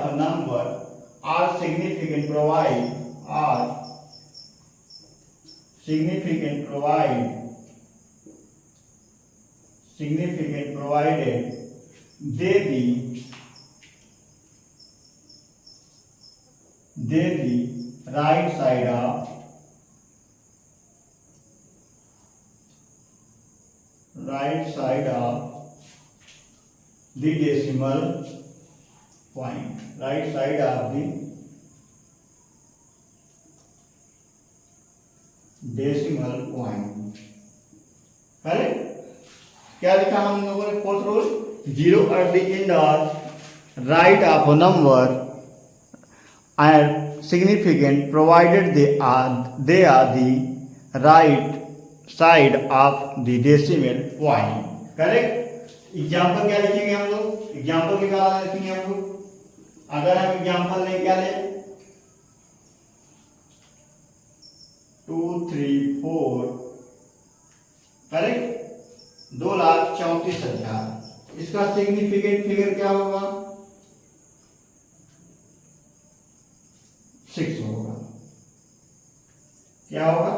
a number are significant provided they be right side of the decimal point, right side of the decimal point। Correct. क्या लिखा हम लोगों ने fourth rule, zero at the end or right of a number are significant provided they are the right side of the decimal point। Correct. Example क्या लिखेंगे हम लोग, example के क्या लिखेंगे हम लोग, अगर हम एग्जाम्पल लें क्या लें, 2 3 4 करेक्ट, 2,34,000। इसका सिग्निफिकेंट फिगर क्या होगा, 6 होगा। क्या होगा,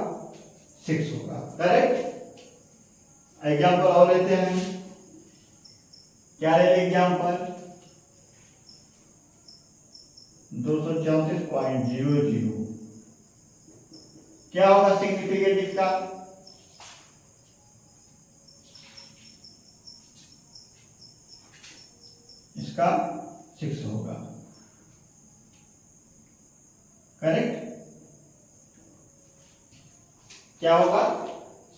6 होगा। करेक्ट। एग्जाम्पल और लेते हैं, क्या ले एग्जाम्पल, 234.00 क्या होगा सिग्निफिकेंट इसका, इसका 6 होगा। करेक्ट। क्या होगा,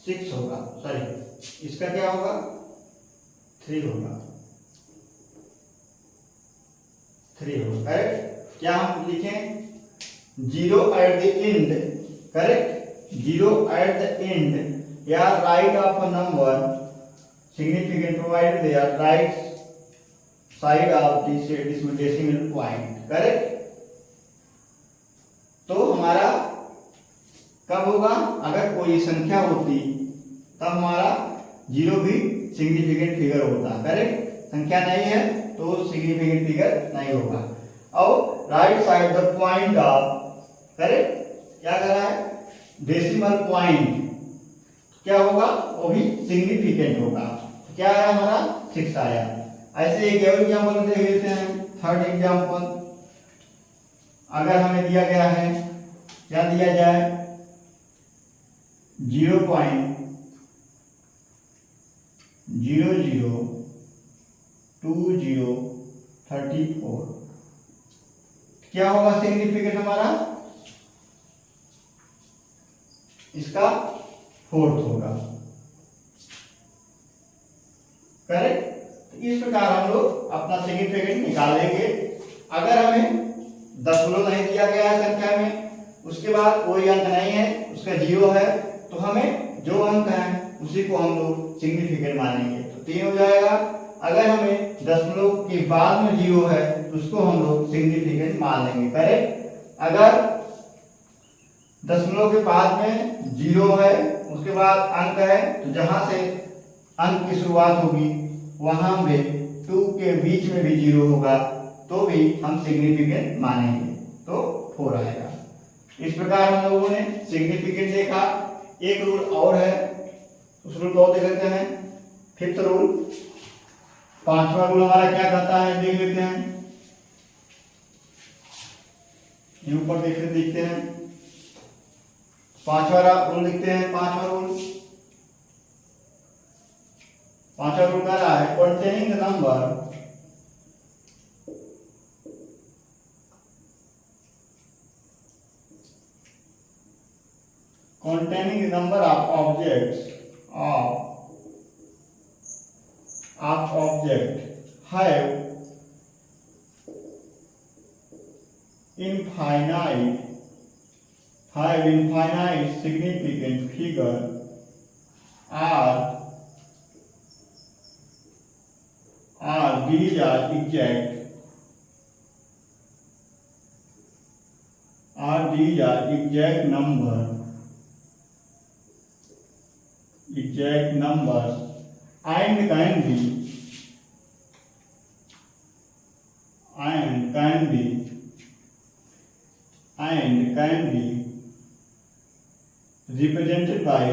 6 होगा, सॉरी इसका क्या होगा, 3 होगा, 3 होगा। करेक्ट। क्या हम लिखें, zero at the end, correct, zero at the end या right of a number significant provided they are right side of this decimal point. Correct. तो हमारा कब होगा, अगर कोई संख्या होती तब हमारा जीरो भी सिग्निफिकेंट फिगर होता। करेक्ट। संख्या नहीं है तो सिग्निफिकेंट फिगर नहीं होगा। और right side the point of, correct, क्या कर रहा है, डेसिमल पॉइंट क्या होगा, वो भी सिग्निफिकेंट होगा। क्या आया हमारा, 6 आया। ऐसे एक और एग्जाम्पल देख लेते हैं। थर्ड एग्जाम्पल, अगर हमें दिया गया है, क्या दिया जाए, 0.002034 क्या होगा सिग्निफिकेंट हमारा, इसका 4th होगा। करेक्ट। इस प्रकार हम लोग अपना सिग्निफिकेंट निकालेंगे। अगर हमें दशमलव नहीं दिया गया है संख्या में, उसके बाद कोई अंक नहीं है, उसका जीरो है, तो हमें जो अंक है उसी को हम लोग सिग्निफिकेंट मानेंगे, तो 3 हो जाएगा। अगर हमें दशमलव के बाद में जीरो है तो उसको हम लोग सिग्निफिकेंट मान लेंगे, करेक्ट। अगर दशमलव के बाद में जीरो है, उसके बाद अंक है, तो जहां से अंक की शुरुआत होगी वहां पे 2 के बीच में भी जीरो होगा तो भी हम सिग्निफिकेंट मानेंगे, तो 4 आएगा। इस प्रकार हम लोगों ने सिग्निफिकेंट देखा। एक रूल और है, उस रूल को देख लेते हैं। 5th रूल, 5वां रूल हमारा क्या कहता है देख लेते हैं। ऊपर देखते हैं 5वां रूल लिखते हैं। 5वां रूल कह रहा है containing the number containing the number of objects have infinite significant figure are these are exact numbers and can be represented by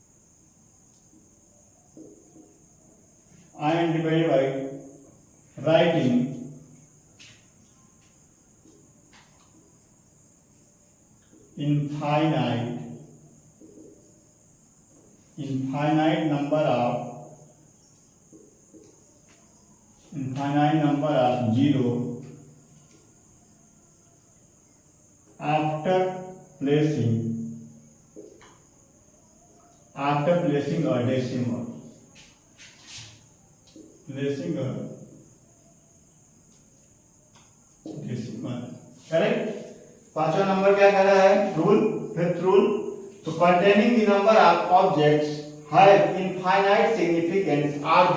writing infinite number of zero after placing a decimal. Correct. 5वां number क्या कह रहा है rule, 5th rule, तो containing the number of objects have infinite significance are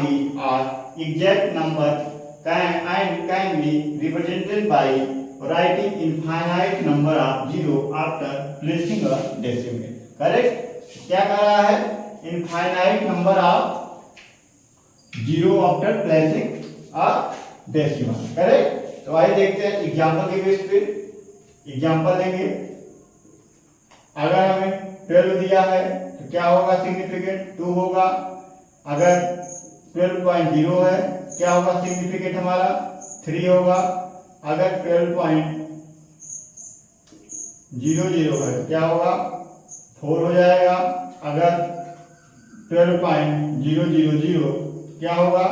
exact number can be represented by writing infinite number of zero after placing a decimal. Correct. क्या कह रहा है infinite number of zero after placing a decimal, correct. तो आइए देखते हैं example के base पे एग्जाम्पल देंगे। अगर हमें 12 दिया है तो क्या होगा सिग्निफिकेंट 2 होगा। अगर 12.0 है क्या होगा सिग्निफिकेंट हमारा 3 होगा। अगर 12.00 है क्या होगा 4 हो जाएगा। अगर 12.000 क्या होगा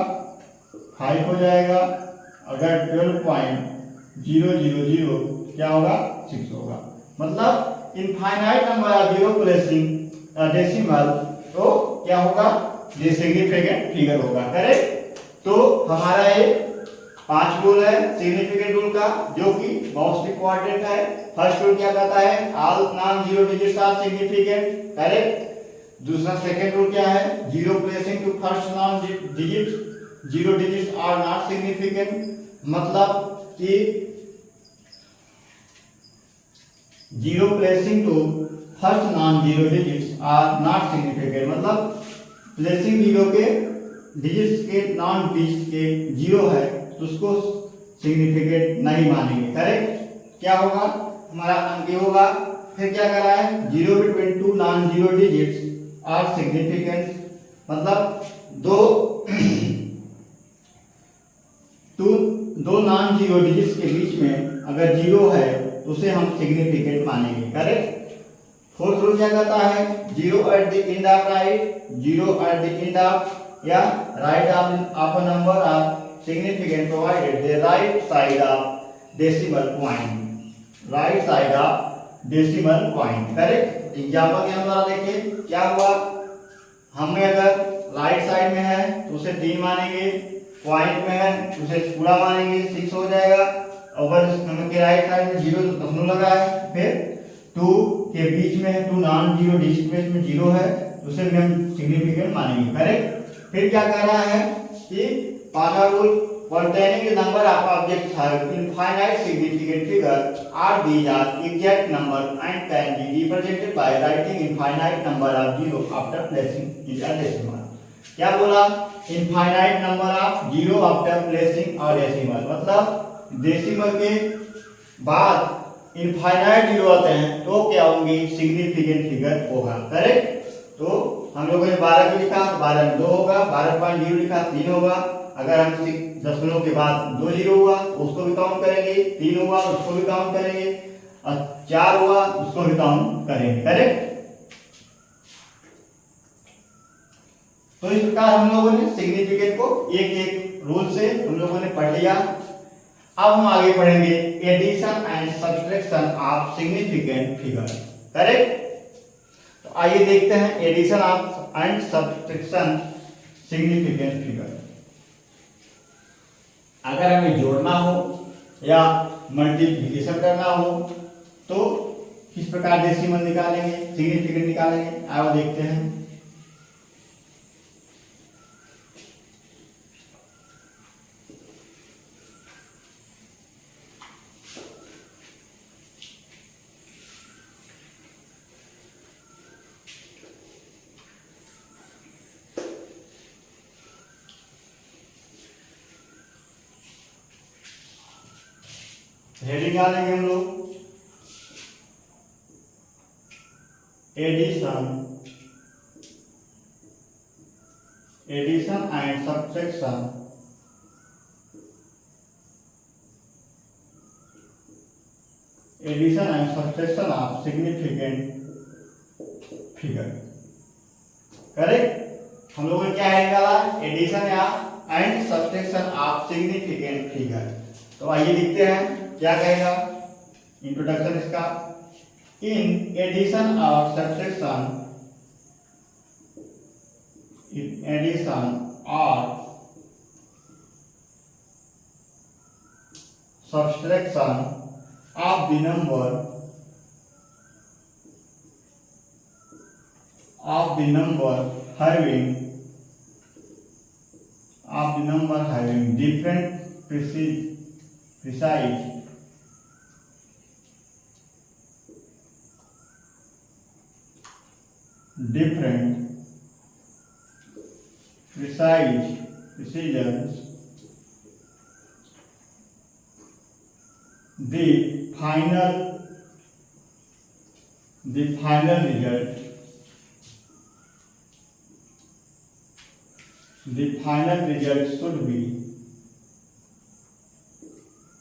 5 हो जाएगा। अगर 12.000 क्या होगा 6 होगा। मतलब infinite number of zero placing decimal तो क्या होगा ये सिग्निफिकेंट फिगर होगा, करेक्ट। तो हमारा ये 5 रूल है सिग्निफिकेंट रूल का जो कि मोस्ट इंपॉर्टेंट है। फर्स्ट रूल क्या कहता है all non zero digits are significant, correct. दूसरा सेकंड रूल क्या है zero placing to first non digits zero digits are not significant. मतलब कि zero placing to first non zero digits are not significant, मतलब placing zero के digits के non digits के zero है तो उसको सिग्निफिकेंट नहीं मानेंगे, करेक्ट। क्या होगा हमारा अंक होगा। फिर क्या कर रहा है zero between two non zero digits are significant, मतलब दो नॉन जीरो डिजिट्स के बीच में अगर जीरो है तो उसे हम सिग्निफिकेंट मानेंगे, करेक्ट। फोर्थ रूल क्या कहता है zero at the end of या right of a number of significant provided the right side of decimal point, correct. Example के द्वारा देखिए क्या हुआ। हमने अगर राइट साइड में है तो उसे 3 मानेंगे, पॉइंट में है तो उसे पूरा मानेंगे, 6 हो जाएगा। और नंबर के राइट साइड में 0 तो दशमलव लगा है, फिर 2 के बीच में है, 2 नॉन जीरो डिस्प्लेस में 0 है तो उसे भी हम सिग्निफिकेंट मानेंगे। करेक्ट। फिर क्या कह रहा है कि पांचवा rule containing the number of objects have infinite significant figure are these are exact number and can be represented by writing infinite number of zero after placing in a decimal। क्या बोला? infinite number of zero after placing a decimal, मतलब decimal के बाद infinite zero आते हैं तो क्या होंगे? सिग्निफिकेंट फिगर होगा। करेक्ट। तो हम लोगों ने 12 को लिखा, 12 में 2 होगा, 12.0 लिखा 3 होगा। अगर हम दशमलव के बाद 2 जीरो हुआ तो उसको भी काउंट करेंगे, 3 हुआ उसको भी काउंट करेंगे, और 4 हुआ उसको भी काउंट करेंगे। करेक्ट। तो इस प्रकार हम लोगों ने सिग्निफिकेंट को एक एक रूल से हम लोगों ने पढ़ लिया। अब हम आगे पढ़ेंगे addition and subtraction of significant figure. Correct. तो आइए देखते हैं addition of and subtraction significant figure. अगर हमें जोड़ना हो या मल्टीप्लिकेशन करना हो तो किस प्रकार डेसिमल निकालेंगे, सिग्निफिकेंट निकालेंगे, आओ देखते हैं। हेडिंग डालेंगे हम लोग addition and subtraction of significant figure. Correct. हम लोगों ने क्या है निकाला? एडिशन या and subtraction of significant figure. तो आइए लिखते हैं क्या कहेगा इंट्रोडक्शन इसका। इन एडिशन और subtraction of the number having different precise precisions,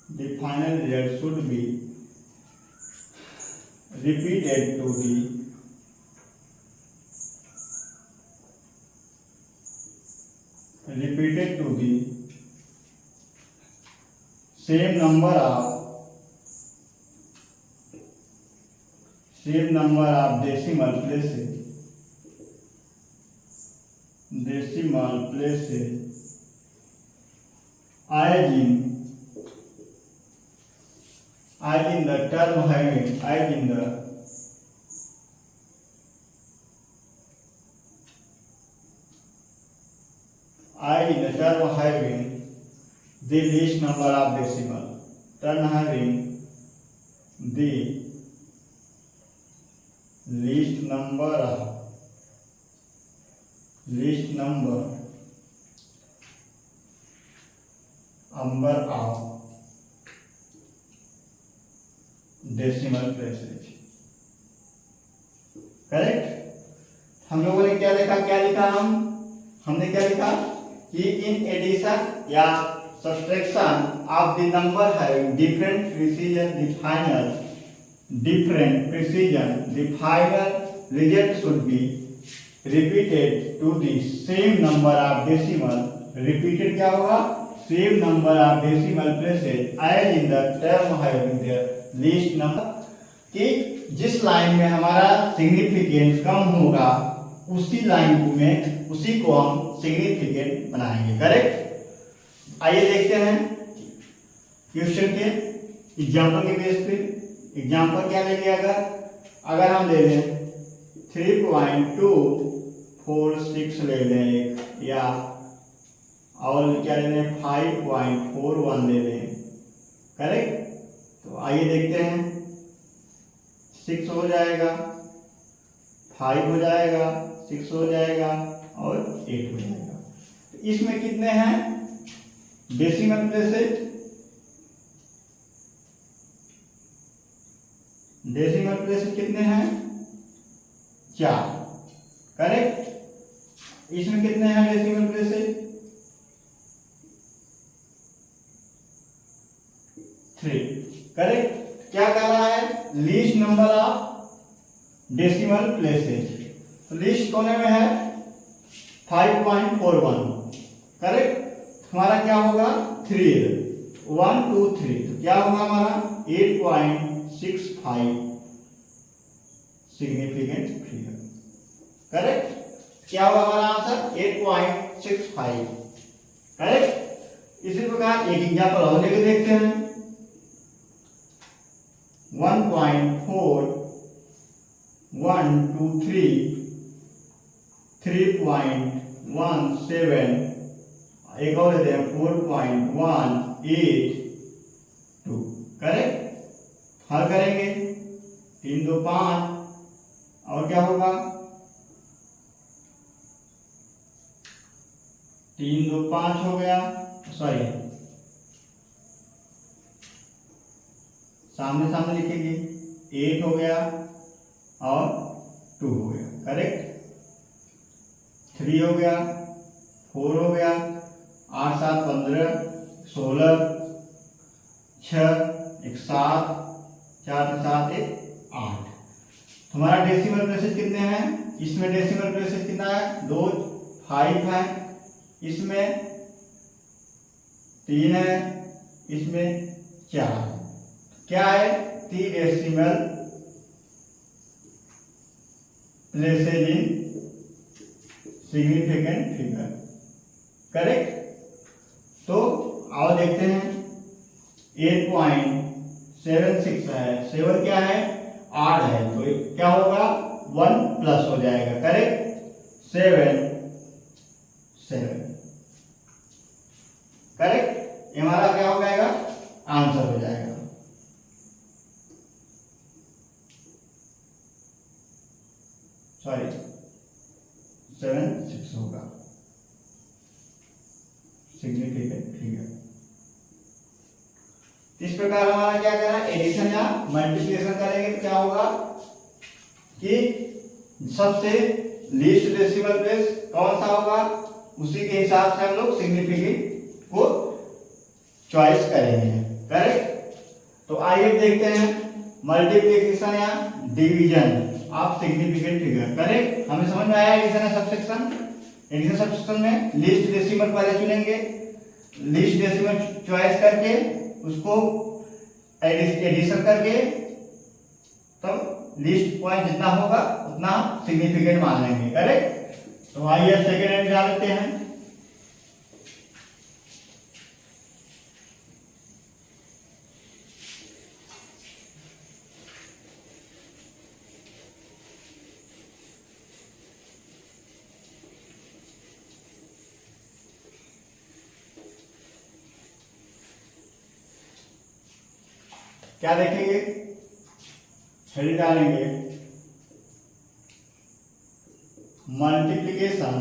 the final result should be repeated to the same number of decimal places as in the term having the least number of decimal, term having the least number of decimal places। Correct. हम लोगों ने क्या लिखा हमने क्या लिखा कि in addition या subtraction of the number having different precision the final result should be repeated to the same number of decimal। repeated क्या होगा? same number of decimal places as in the term having the least number। कि जिस line में हमारा significance कम होगा उसी line को में उसी को हम सिग्निफिकेंट बनाएंगे। करेक्ट। आइए देखते हैं क्वेश्चन के एग्जाम्पल के बेस पे। एग्जाम्पल क्या ले लिया, अगर हम ले लें 3.246 ले लें एक, या और क्या ले लें 5.41 ले लें। करेक्ट। तो आइए देखते हैं 6 हो जाएगा, 5 हो जाएगा, 6 हो जाएगा और 8 हो जाएगा। तो इसमें कितने हैं डेसिमल प्लेसेस? डेसिमल प्लेसेस कितने हैं? 4। करेक्ट। इसमें कितने हैं डेसिमल प्लेसेस? 3। करेक्ट। क्या कह रहा है? Least number of decimal places. तो लीस्ट कोने में है 5.41। करेक्ट। हमारा क्या होगा? 3 1 2 3। तो क्या होगा हमारा? 8.65 सिग्निफिकेंट फिगर। करेक्ट। क्या होगा हमारा आंसर? 8.65। करेक्ट। इसी प्रकार एक एग्जाम्पल और लेके देखते हैं। 1.4123 3.17, एक और लेते हैं 4.182। करेक्ट। हल करेंगे 3 2 5 और क्या होगा? 3 2 5 हो गया, सॉरी सामने सामने लिखेंगे। 8 हो गया और 2 हो गया। करेक्ट। 3 हो गया, 4 हो गया, 8 7 15 16, 6 1 7, 4 7 1 8। हमारा डेसिमल प्लेसेस कितने हैं? इसमें डेसिमल प्लेसेस कितना है? 2 5 है, इसमें 3 है, इसमें 4 है। क्या है? 3 decimal places in significant figure. Correct. तो आओ देखते हैं 8.76 है, 7 क्या है? 8 है, तो क्या होगा? 1 प्लस हो जाएगा। करेक्ट। 7 7। करेक्ट। ये हमारा क्या हो जाएगा? आंसर हो जाएगा। सॉरी 7 6 होगा सिग्निफिकेंट फिगर। इस प्रकार हमारा क्या करना है? एडिशन या मल्टीप्लिकेशन करेंगे तो क्या होगा कि सबसे लीस्ट डेसिमल प्लेस कौन सा होगा, उसी के हिसाब से हम लोग सिग्निफिकेंट को चॉइस करेंगे। करेक्ट। तो आइए देखते हैं मल्टीप्लिकेशन या division of significant figure. Correct. हमें समझ में आया एडिशन या सब्ट्रैक्शन। एडिशन सब्ट्रैक्शन में लीस्ट डेसिमल पहले चुनेंगे, लीस्ट डेसिमल चॉइस करके उसको एडिशन करके तब लीस्ट पॉइंट जितना होगा उतना सिग्निफिकेंट मान लेंगे। करेक्ट। तो आइए सेकेंड एंड डाल लेते हैं। क्या देखेंगे? हेडिंग डालेंगे multiplication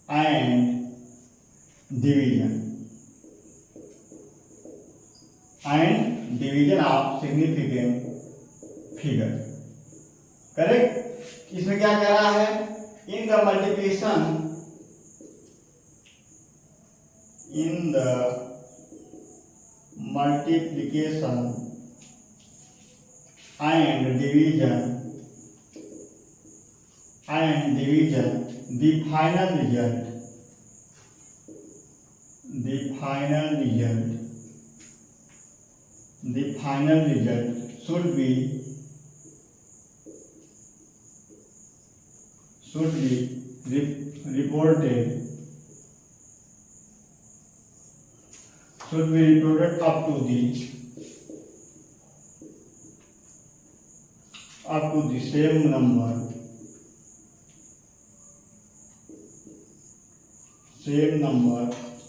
and division of significant figure. Correct. इसमें क्या कह रहा है? इन the multiplication and division the final result should be reported up to the same number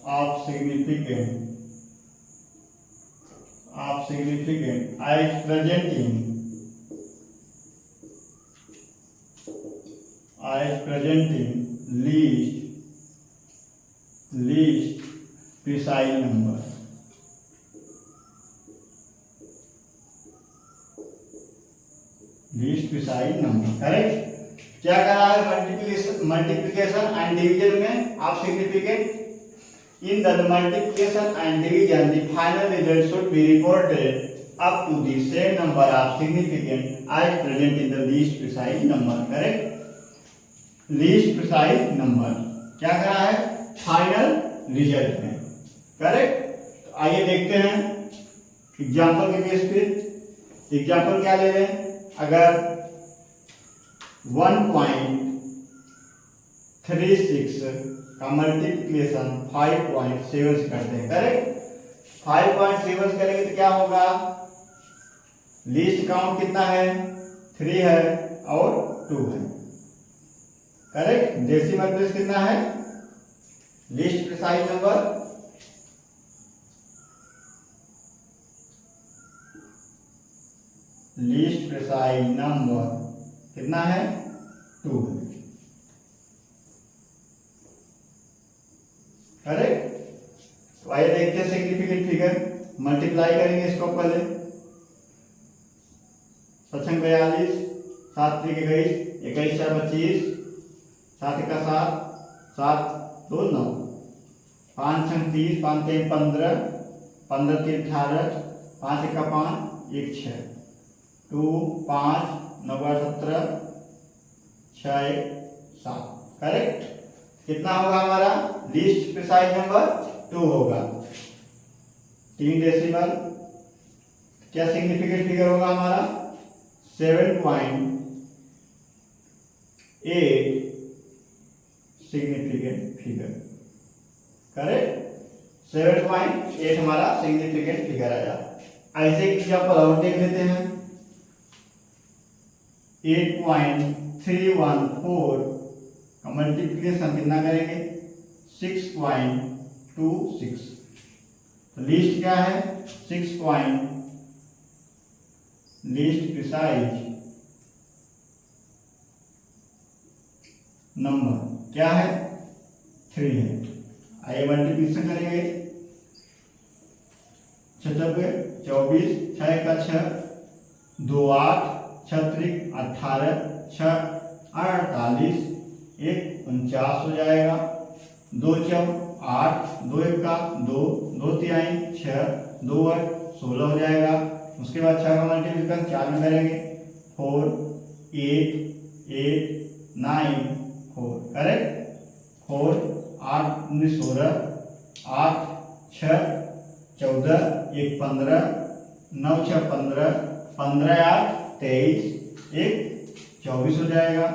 of significant as presenting least precise number. Correct. क्या कह रहा है मल्टीप्लिकेशन एंड डिवीजन में of significant in the multiplication and division the final result should be reported up to the same number of significant as present in the least precise number. Correct. Least precise number क्या कह रहा है final result में। Correct. आइए देखते हैं example के case पे। एग्जांपल क्या ले रहे हैं, अगर 1.36 का मल्टीप्लिकेशन 5.7 से करते हैं। करेक्ट। 5.7 से करेंगे तो क्या होगा, लीस्ट काउंट कितना है 3 है और 2 है। करेक्ट। डेसिमल प्लेस कितना है, लीस्ट प्रिसाइज नंबर कितना है 2 है। करेक्ट। तो आइए देखते हैं सिग्निफिकेंट फिगर। मल्टीप्लाई करेंगे इसको पहले। 7 42, 7 3 21, 21 4 25, 7 1 7, 7 2 9, 5 6 30, 5 3 15, 15 3 18, 5 1 5, 1 6, 2 5 9 17, 6 1 7। करेक्ट। कितना होगा हमारा लीस्ट प्रिसाइज नंबर 2 होगा। 3 डेसिमल क्या सिग्निफिकेंट फिगर होगा हमारा 7.8 सिग्निफिकेंट फिगर। करेक्ट। 7.8 हमारा सिग्निफिकेंट फिगर आया। ऐसे एग्जांपल और देख लेते हैं। 8.314 का मल्टीप्लिकेशन कितना करेंगे 6.26। तो लीस्ट क्या है लीस्ट प्रिसाइज नंबर क्या है 3 है। आइए मल्टीप्लिकेशन करेंगे 96 24 6 का 6 2 8 36 18 6 48 1 49 हो जाएगा। 2 4 8 2 1 का 2 2 3 6 2 8 16 हो जाएगा। उसके बाद 6 का मल्टीप्लिकेशन 4 में करेंगे 4 8 8 9 4। करेक्ट। 4 8 19 16 8 6 14 1 15 9 6 15 15 8 23 1 24 हो जाएगा।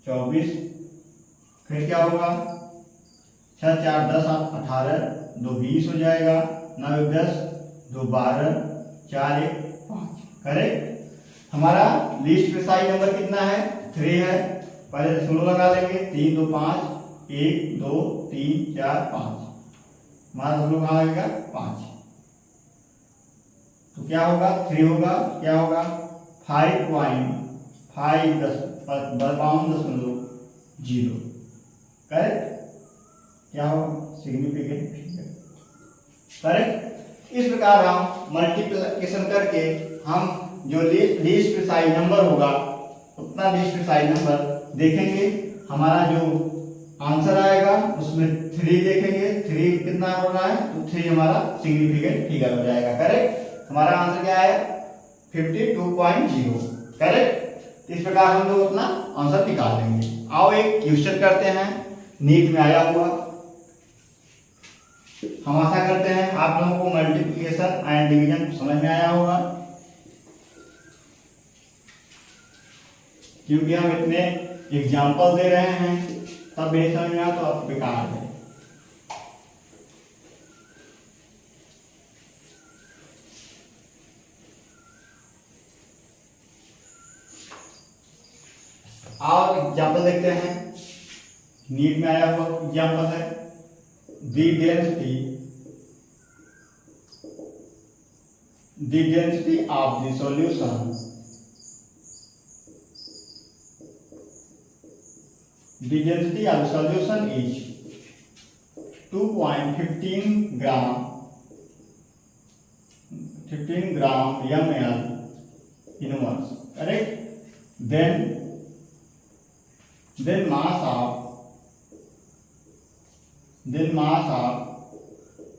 24 फिर क्या होगा 6 4 10 8 18 2 20 हो जाएगा। 9 1 10 2 12 4 1 5। करेक्ट। हमारा लीस्ट प्रिसाइज नंबर कितना है 3 है। पहले दशमलव लगा लेंगे 3 2 5 1 2 3 4 5। हमारा दशमलव कहाँ लगेगा 5। तो क्या होगा 3 होगा क्या होगा 5.52.0। करेक्ट। क्या होगा सिग्निफिकेंट फिगर। करेक्ट। इस प्रकार हम मल्टीप्लिकेशन करके हम जो लीस्ट प्रिसाइज नंबर होगा उतना लीस्ट प्रिसाइज नंबर देखेंगे। हमारा जो आंसर आएगा उसमें 3 देखेंगे 3 कितना हो रहा है तो 3 हमारा सिग्निफिकेंट फिगर हो जाएगा। करेक्ट। हमारा आंसर क्या है 52.0। करेक्ट। इस प्रकार हम लोग अपना आंसर निकाल लेंगे। आओ एक क्वेश्चन करते हैं नीट में आया हुआ। हम आशा करते हैं आप लोगों को मल्टीप्लिकेशन एंड डिवीजन समझ में आया होगा, क्योंकि हम इतने एग्जाम्पल दे रहे हैं, तब नहीं समझ में आया तो आप बेकार है। और एग्जाम्पल देखते हैं, नीट में आया हुआ एग्जाम्पल है, the density of the solution, the density of the solution is 2.15 gram ml inverse, correct? Then mass of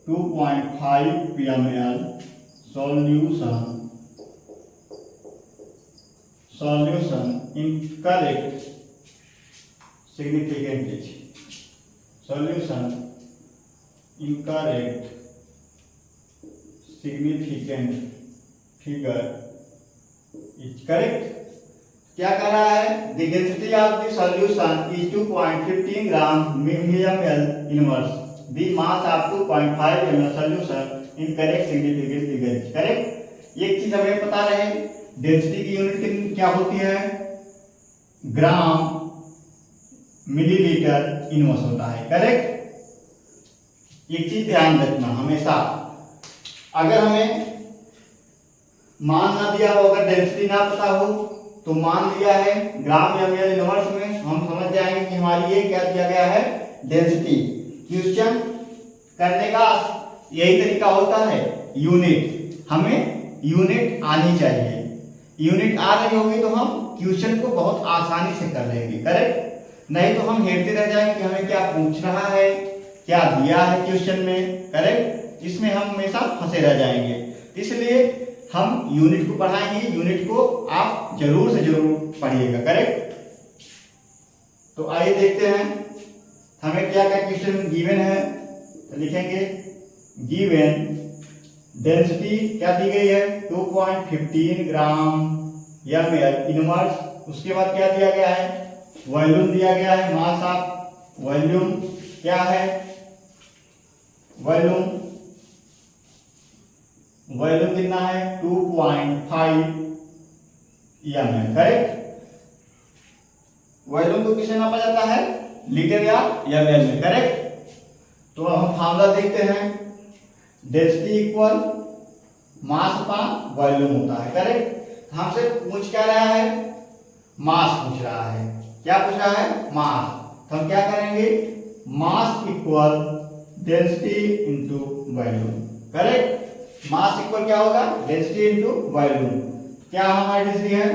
2.5 ml solution incorrect significantly, solution incorrect significant figure is correct। क्या कह रहा है? The density of the solution is 2.15 gram ml inverse, the mass of 2.5 ml solution incorrect significant figure is correct। एक चीज हमें पता रहे, density की यूनिट क्या होती है? ग्राम मिलीलीटर इनवर्स होता है, करेक्ट? एक चीज ध्यान रखना हमेशा, अगर हमें मान ना दिया हो, अगर डेंसिटी ना पता हो, तो मान दिया है ग्राम या ml इनवर्स में, हम समझ जाएंगे कि हमारी ये क्या दिया गया है? डेंसिटी। क्वेश्चन करने का यही तरीका होता है, यूनिट, हमें यूनिट आनी चाहिए। यूनिट आ रही होगी तो हम क्वेश्चन को बहुत आसानी से कर लेंगे, करेक्ट? नहीं तो हम हेरते रह जाएंगे कि हमें क्या पूछ रहा है, क्या दिया है क्वेश्चन में, करेक्ट? इसमें हम हमेशा फंसे रह जाएंगे। इसलिए हम यूनिट को पढ़ाएंगे, यूनिट को आप जरूर से जरूर पढ़िएगा, करेक्ट? तो आइए देखते हैं हमें क्या क्या क्वेश्चन गिवन है। तो लिखेंगे गिवन डेंसिटी क्या दी गई है? 2.15 ग्राम ml इनवर्स। उसके बाद क्या दिया गया है? वॉल्यूम दिया गया है, मास ऑफ वॉल्यूम क्या है? वॉल्यूम कितना है? 2.5 ml, करेक्ट? वॉल्यूम को किसे नापा जाता है? लीटर या ml में, करेक्ट? तो हम फार्मूला देखते हैं, density equal mass upon volume होता है, करेक्ट? हमसे पूछ क्या रहा है? मास पूछ रहा है। क्या पूछ रहा है? मास। तो हम क्या करेंगे? Mass equal density into volume, correct? Mass equal क्या होगा? Density into volume. क्या हमारी डेंसिटी है?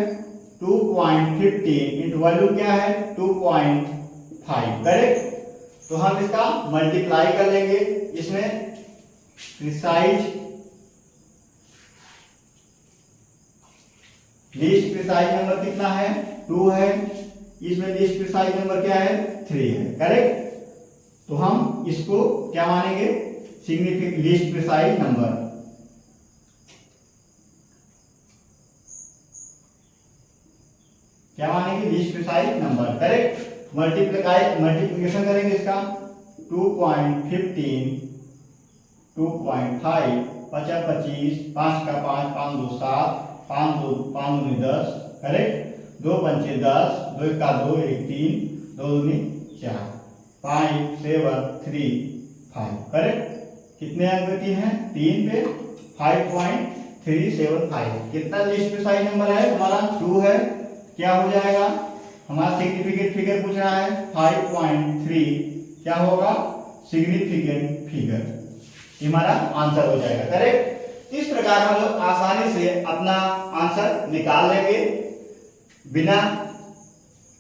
2.15 इंटू वॉल्यूम क्या है? 2.5, करेक्ट? तो हम इसका मल्टीप्लाई कर लेंगे, इसमें लीस्ट प्रिसाइज नंबर कितना है? 2 है। इसमें लीस्ट प्रिसाइज नंबर क्या है? 3 है, करेक्ट? तो हम इसको क्या मानेंगे? Significant least precise number. क्या मानेंगे? Least precise number, correct? Multiplication करेंगे इसका 2.15 2.5 5 25 5 का 5 5 2 7 5 2 5 2 10, करेक्ट? 2 पंचे 10, 2 का 2 1 3 2 दूनी 4 5 7 3 5, करेक्ट? कितने अंक 3 है? 3 पे 5.375। कितना लीस्ट प्रिसाइज नंबर है? हमारा 2 है। क्या हो जाएगा? हमारा सिग्निफिकेंट फिगर पूछ रहा है 5.3, क्या होगा? Significant figure. ये हमारा आंसर हो जाएगा, करेक्ट? इस प्रकार हम लोग आसानी से अपना आंसर निकाल लेंगे बिना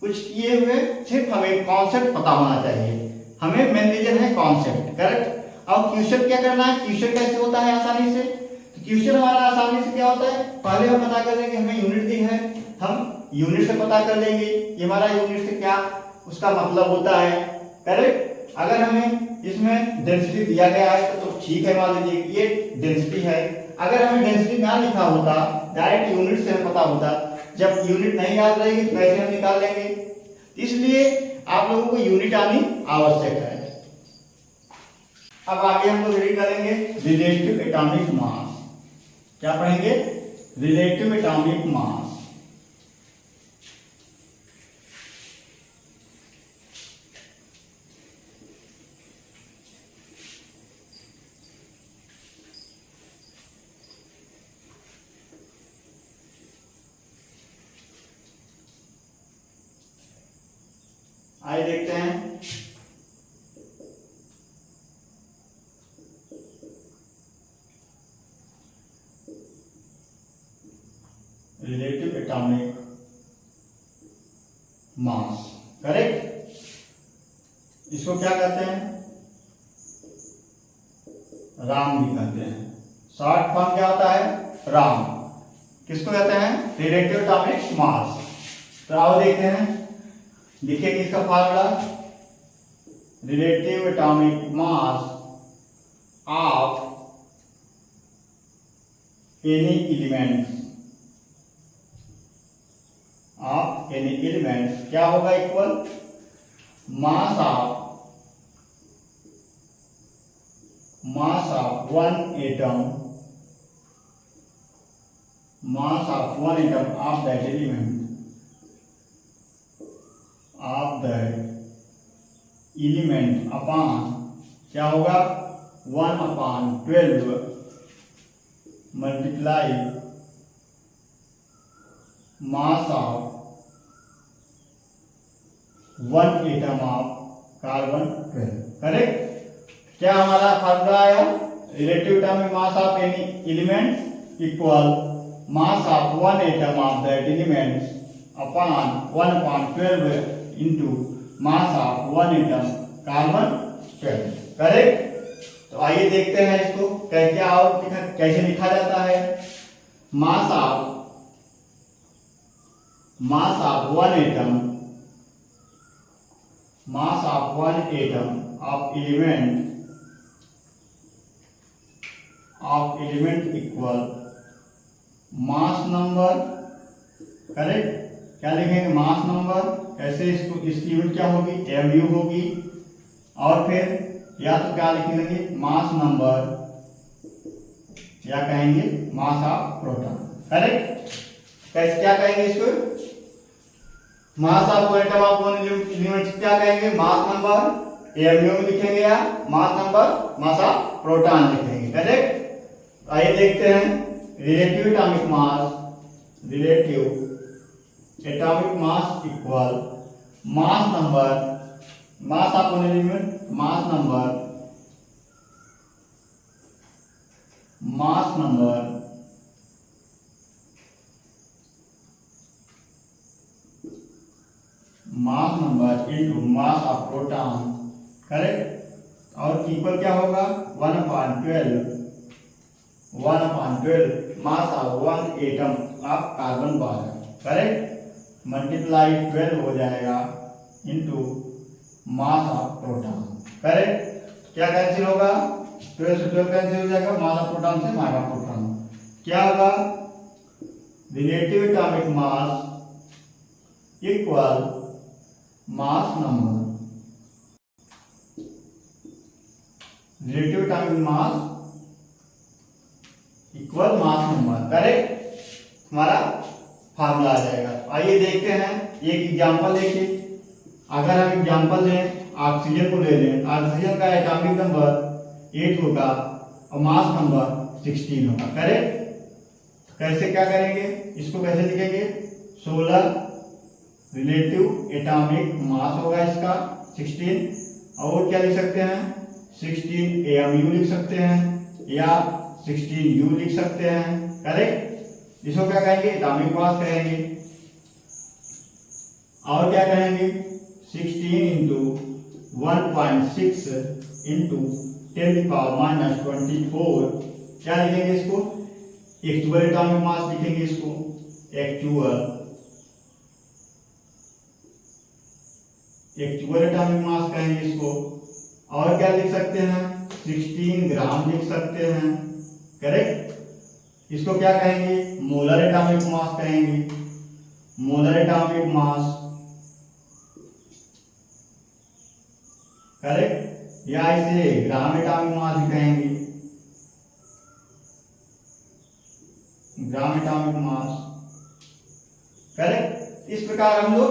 कुछ किए हुए। सिर्फ हमें कॉन्सेप्ट पता होना चाहिए, हमें मेन रीजन है कॉन्सेप्ट, करेक्ट? अब क्वेश्चन क्या करना है? क्वेश्चन कैसे होता है आसानी से? तो क्वेश्चन हमारा आसानी से क्या होता है? पहले हम पता कर लेंगे, हमें यूनिट दी है, हम यूनिट से पता कर लेंगे ये हमारा यूनिट से क्या उसका मतलब होता है, करेक्ट? अगर हमें इसमें डेंसिटी दिया गया है तो ठीक है, मान लीजिए ये डेंसिटी है। अगर हमें डेंसिटी ना लिखा होता, डायरेक्ट यूनिट से पता होता, जब यूनिट नहीं याद रहेगी तो कैसे हम निकाल लेंगे? इसलिए आप लोगों को यूनिट आनी आवश्यक है। अब आगे हम लोग रीड करेंगे रिलेटिव एटॉमिक मास। क्या पढ़ेंगे? रिलेटिव एटॉमिक मास। आइए देखते हैं। रिलेटिव एटॉमिक मास, करेक्ट। इसको क्या कहते हैं? राम भी कहते हैं। शॉर्ट फॉर्म क्या होता है? राम। किसको कहते हैं? रिलेटिव एटॉमिक मास। तो आओ देखते हैं, लिखिए किसका formula. Relative atomic mass of any element क्या होगा? Equal mass of one atom of that element upon क्या होगा? 1/12 multiply mass of one atom of carbon 12, correct. क्या हमारा फार्मूला आया? Relative atomic mass of any element equal mass of one atom of that element upon 1/12 into mass of one atom carbon 12, correct. तो आइए देखते हैं इसको कैसे लिखा जाता है। मास of one atom of element equal mass number, correct. क्या लिखेंगे? Mass number. कैसे? इसकी यूनिट क्या होगी? mu होगी। और फिर या तो क्या लिखेंगे? मास नंबर, या कहेंगे मास ऑफ प्रोटॉन, करेक्ट। कैसे क्या कहेंगे इसको? Mass of atom of one element क्या कहेंगे? मास नंबर mu लिखेंगे, या mass number mass of proton लिखेंगे, करेक्ट। आइए देखते हैं relative atomic mass equal mass number, mass of one element, mass number into mass of proton, correct. और equal क्या होगा? 1/12 मास of one atom of carbon 12, correct. Multiply 12 हो जाएगा into mass of proton, correct. क्या cancel होगा? 12 से 12 cancel हो जाएगा, मास ऑफ प्रोटॉन से मास ऑफ प्रोटॉन। क्या होगा? Relative atomic mass equal mass number, relative atomic mass equal mass number, correct. हमारा फार्मूला आ जाएगा। आइए देखते हैं एक एग्जांपल लेके। अगर हम एग्जांपल लें, ऑक्सीजन को ले लें। ऑक्सीजन का एटॉमिक नंबर 8 होगा और मास नंबर 16 होगा, करेक्ट। कैसे क्या करेंगे? इसको कैसे लिखेंगे? 16 रिलेटिव एटॉमिक मास होगा इसका 16, और क्या लिख सकते हैं? 16 AMU लिख सकते हैं, या 16U लिख सकते हैं, करेक्ट। इसको क्या कहेंगे? एटॉमिक मास कहेंगे। और क्या कहेंगे? 16 इंटू 1.6 इंटू 10⁻⁻24, क्या लिखेंगे इसको? एक्चुअल एटॉमिक मास लिखेंगे इसको। एक्चुअल एटॉमिक मास कहेंगे इसको। और क्या लिख सकते हैं, 16 ग्राम लिख सकते हैं। करेक्ट। इसको क्या कहेंगे, मोलर एटॉमिक मास कहेंगे, मोलर एटॉमिक मास। करेक्ट। या इसे ग्राम एटॉमिक मास भी कहेंगे, ग्राम एटॉमिक मास। करेक्ट। इस प्रकार हम लोग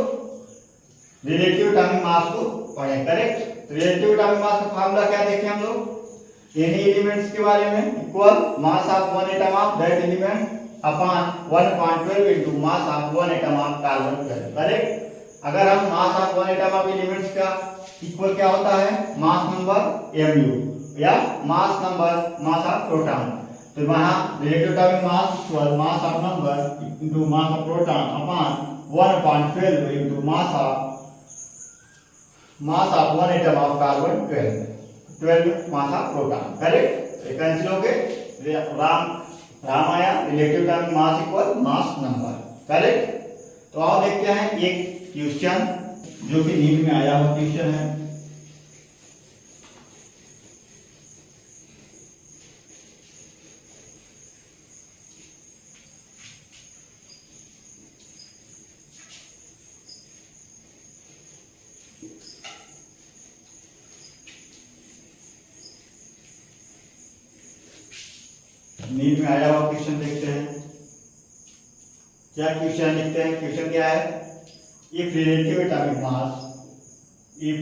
रिलेटिव एटॉमिक मास को पढ़े। करेक्ट। रिलेटिव एटॉमिक मास का फार्मूला क्या देखे हम लोग, एनी एलिमेंट्स के बारे में, equal mass of one atom of that element upon 1.12 into mass of one atom of carbon 12। Correct. अगर हम मास of one atom of elements का इक्वल क्या होता है, मास नंबर mu या mass number mass of proton. तो वहां relative atomic mass equal mass of number into mass of proton upon 1.12 into mass of one atom of carbon 12 mass of proton. Correct. Cancel हो गए, राम आया, relative atomic mass equal mass number. Correct. तो आओ देखते हैं एक question जो कि नीट में आया हुआ क्वेश्चन है। नीट में आया हुआ क्वेश्चन देखते हैं, क्या क्वेश्चन लिखते हैं। क्वेश्चन क्या है, if relative atomic mass, if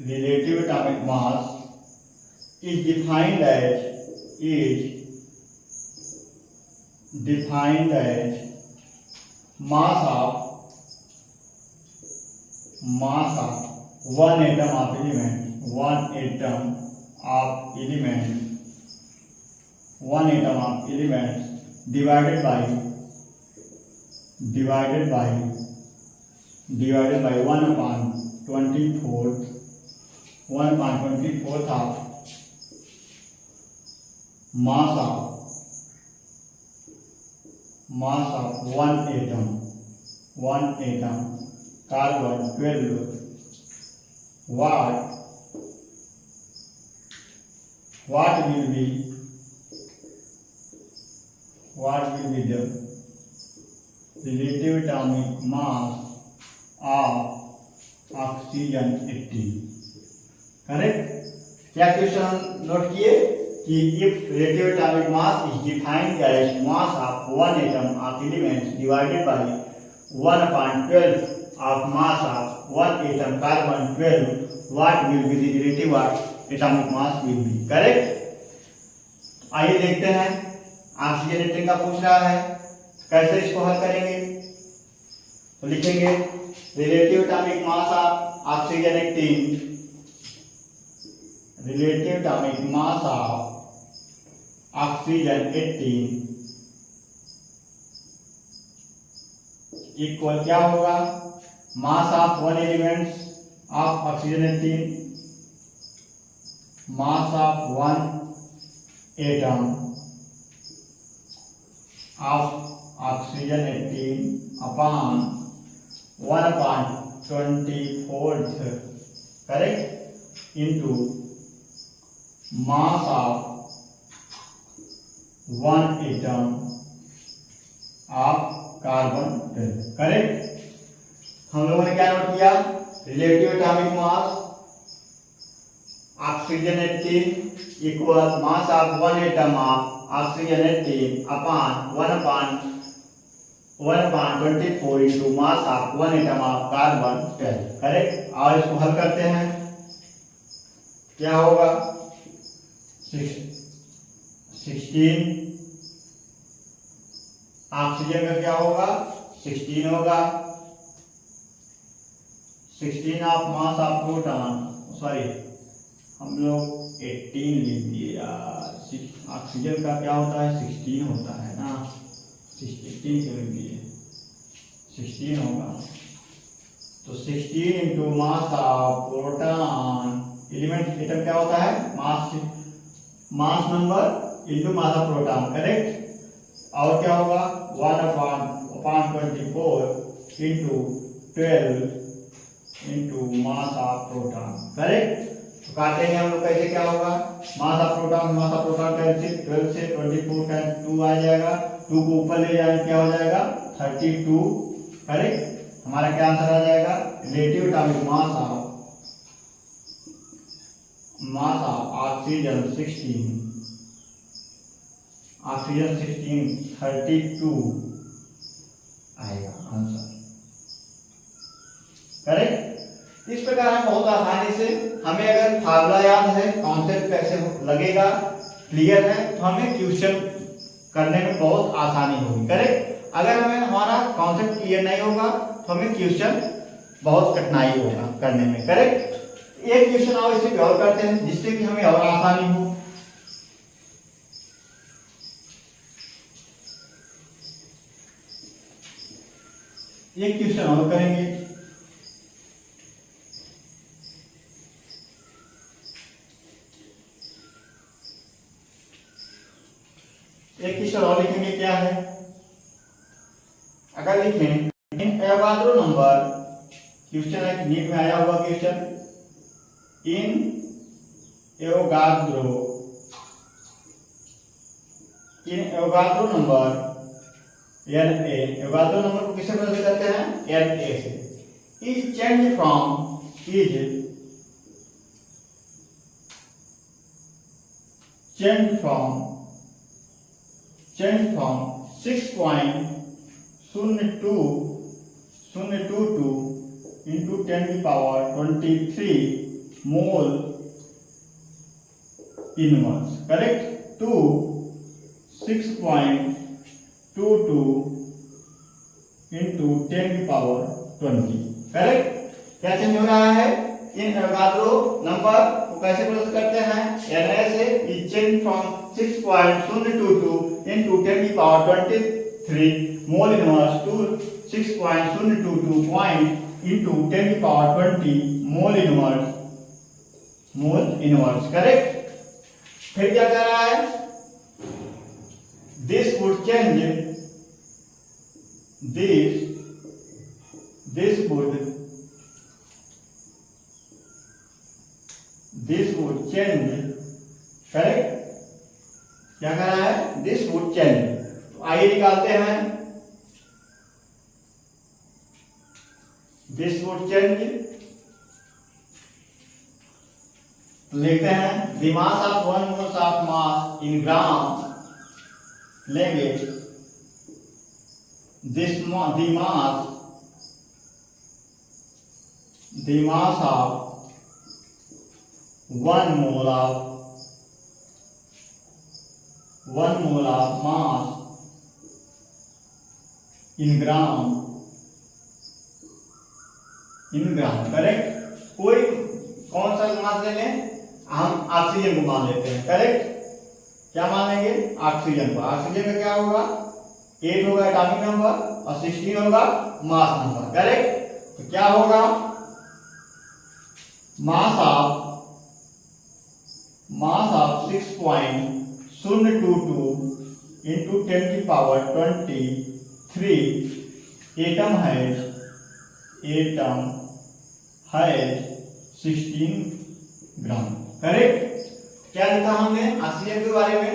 relative atomic mass is defined as mass of one atom of element, one atom of elements divided by 1/24 of mass of one atom carbon 12, what will be the relative atomic mass of oxygen 18। Correct. क्या question note किए कि if relative atomic mass is defined as mass of one atom of element divided by 1/12 of mass of one atom carbon 12, what will be the relative atomic mass will be। Correct. आइए देखते हैं, oxygen 18 का पूछ रहा है, कैसे इसको हल करेंगे। तो लिखेंगे relative atomic mass of oxygen 18, relative atomic mass of oxygen 18 equal क्या होगा, मास of one elements of oxygen 18, mass of one atom of oxygen 18 upon 1/24, correct, into mass of one atom of carbon 12। Correct. हम लोगों ने क्या note किया, relative atomic mass oxygen 18 equal mass of one atom of oxygen 18 upon 1/24 into mass of one atom of carbon 12। Correct. और इसको हल करते हैं, क्या होगा, 16 ऑक्सीजन का क्या होगा, 16 होगा, 16 of mass of proton, sorry हम लोग 18 लिख दिए यार, ऑक्सीजन का क्या होता है 16 होता है ना, 18 से लिख दिए 16 होगा। तो 16 into mass of proton, element atom क्या होता है, mass number into mass of proton. Correct. और क्या होगा 1/24 into 12 into mass of proton. Correct. तो काटेंगे हम लोग कैसे, क्या होगा, मास ऑफ प्रोटॉन कैसे 12 से 24 का 2 आ जाएगा, 2 को ऊपर ले जाए क्या हो जाएगा 32। करेक्ट। हमारा क्या आंसर आ जाएगा, relative atomic mass of oxygen 16 32 आएगा आंसर। करेक्ट। इस प्रकार हम बहुत आसानी से, हमें अगर फार्मूला याद है, कॉन्सेप्ट कैसे लगेगा क्लियर है, तो हमें क्वेश्चन करने में बहुत आसानी होगी। करेक्ट। अगर हमें हमारा कॉन्सेप्ट क्लियर नहीं होगा तो हमें क्वेश्चन बहुत कठिनाई होगा करने में। करेक्ट। एक क्वेश्चन और इसे और करते हैं जिससे कि हमें और आसानी हो। एक क्वेश्चन और करेंगे। एक क्वेश्चन और लिखेंगे, क्या है, अगर लिखें इन एवोगाड्रो नंबर, क्वेश्चन है नीट में आया हुआ question, in Avogadro number Na, Avogadro number को किससे बदल करते हैं, Na से, is change from 6.0222 into 10 to the power 23 mole inverse, correct, to 6.22 into 10 to the power 20, correct. क्या चेंज हो रहा है, इन एवोगाड्रो नंबर को कैसे बदल करते हैं, Na से, is change from 6.022 into 10 to the power 23 mole inverse to 6.022 point into 10 to the power 20 mole inverse, correct. फिर क्या कर रहा है, this would change करेक्ट। क्या कर रहा है, दिस वुड चेंज। तो आइए निकालते हैं, दिस वुड चेंज लेते हैं, the mass of 1 moles of mass in gram लेंगे, this the mass of 1 mole of mass in gram, correct. कोई कौन सा मास ले लें, हम ऑक्सीजन को मान लेते हैं, करेक्ट। क्या मान लेंगे, ऑक्सीजन को। ऑक्सीजन का क्या होगा, 8 होगा एटॉमिक नंबर और 16 होगा मास नंबर, करेक्ट। तो क्या होगा, मास ऑफ 6.022 into 10 की पावर 23 एटम है 16 ग्राम, करेक्ट। क्या लिखा हमने ऑक्सीजन के बारे में,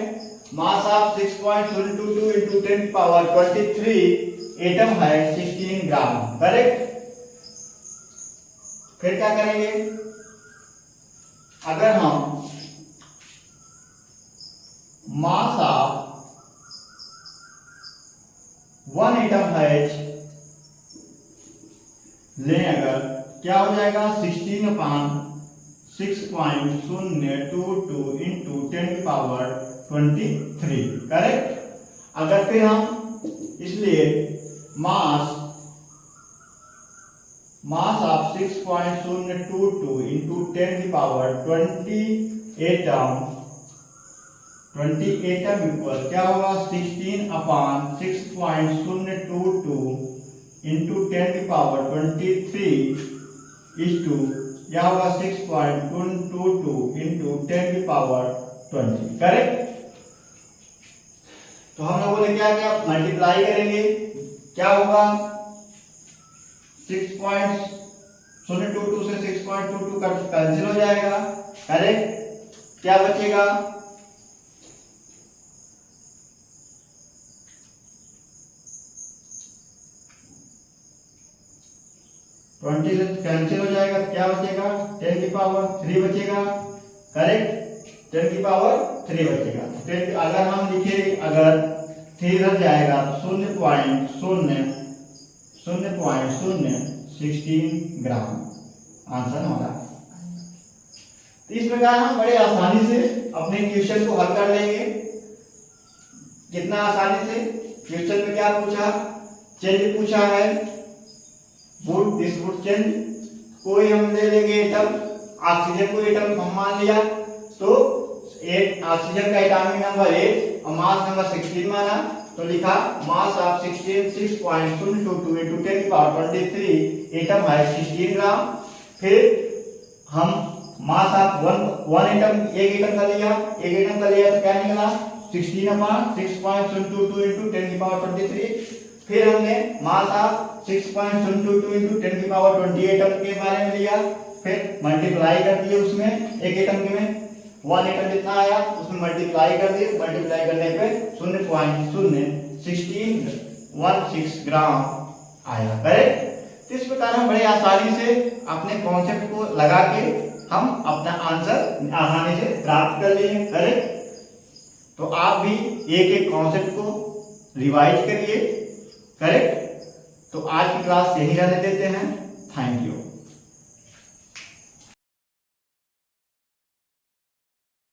मास ऑफ 6.022 into 10 की पावर 23 एटम है 16 ग्राम, करेक्ट। फिर क्या करेंगे, अगर हम मास ऑफ 1 एटम है ले, अगर क्या हो जाएगा 16/6.022 into 10 की पावर 23, करेक्ट। अगर फिर हम इसलिए मास ऑफ 6.022 into 10 की पावर 20 एटम इक्वल क्या होगा 16/6.022 into 10 की पावर 23 इज टू क्या होगा 6.222 into 10 की पावर 20, करेक्ट। तो हम लोगों ने क्या किया, मल्टीप्लाई करेंगे, क्या होगा 0.22 से 6.22 कैंसिल हो जाएगा। करेक्ट। क्या बचेगा? 20 से कैंसिल हो जाएगा। क्या बचेगा? 10 की पावर 3 बचेगा। करेक्ट। 10 की पावर 3 बचेगा। 10 अगर हम लिखे, अगर 3 रह जाएगा तो 0.016 ग्राम आंसर होगा। तो इस प्रकार हम बड़े आसानी से अपने क्वेश्चन को हल कर लेंगे। कितना आसानी से? क्वेश्चन में क्या पूछा? चेंज पूछा है। Would this would change. कोई हम ले लेंगे एटम, ऑक्सीजन को एटम हम मान लिया, तो ऑक्सीजन का एटॉमिक नंबर 8 और मास नंबर 16 माना, तो लिखा मास ऑफ 16 6.022 into 10 की पावर 23, एटम है 16 ग्राम। फिर हम मास ऑफ वन एटम, एक एटम का लिया तो क्या निकला? 16/6.022 into 10 की पावर 23। फिर हमने मास ऑफ 6.022 into 10 की पावर 20 एटम के बारे में लिया, फिर मल्टीप्लाई कर दिए उसमें एक एटम के में, वन एटम जितना आया उसमें मल्टीप्लाई कर दिए, मल्टीप्लाई करने पे 0.016 ग्राम आया। करेक्ट। इस प्रकार हम बड़े आसानी से अपने कॉन्सेप्ट को लगा के हम अपना आंसर आसानी से प्राप्त कर लिए। करेक्ट। तो आप भी एक एक कॉन्सेप्ट को रिवाइज करिए। करेक्ट। तो आज की क्लास यही रहने देते हैं। Thank you.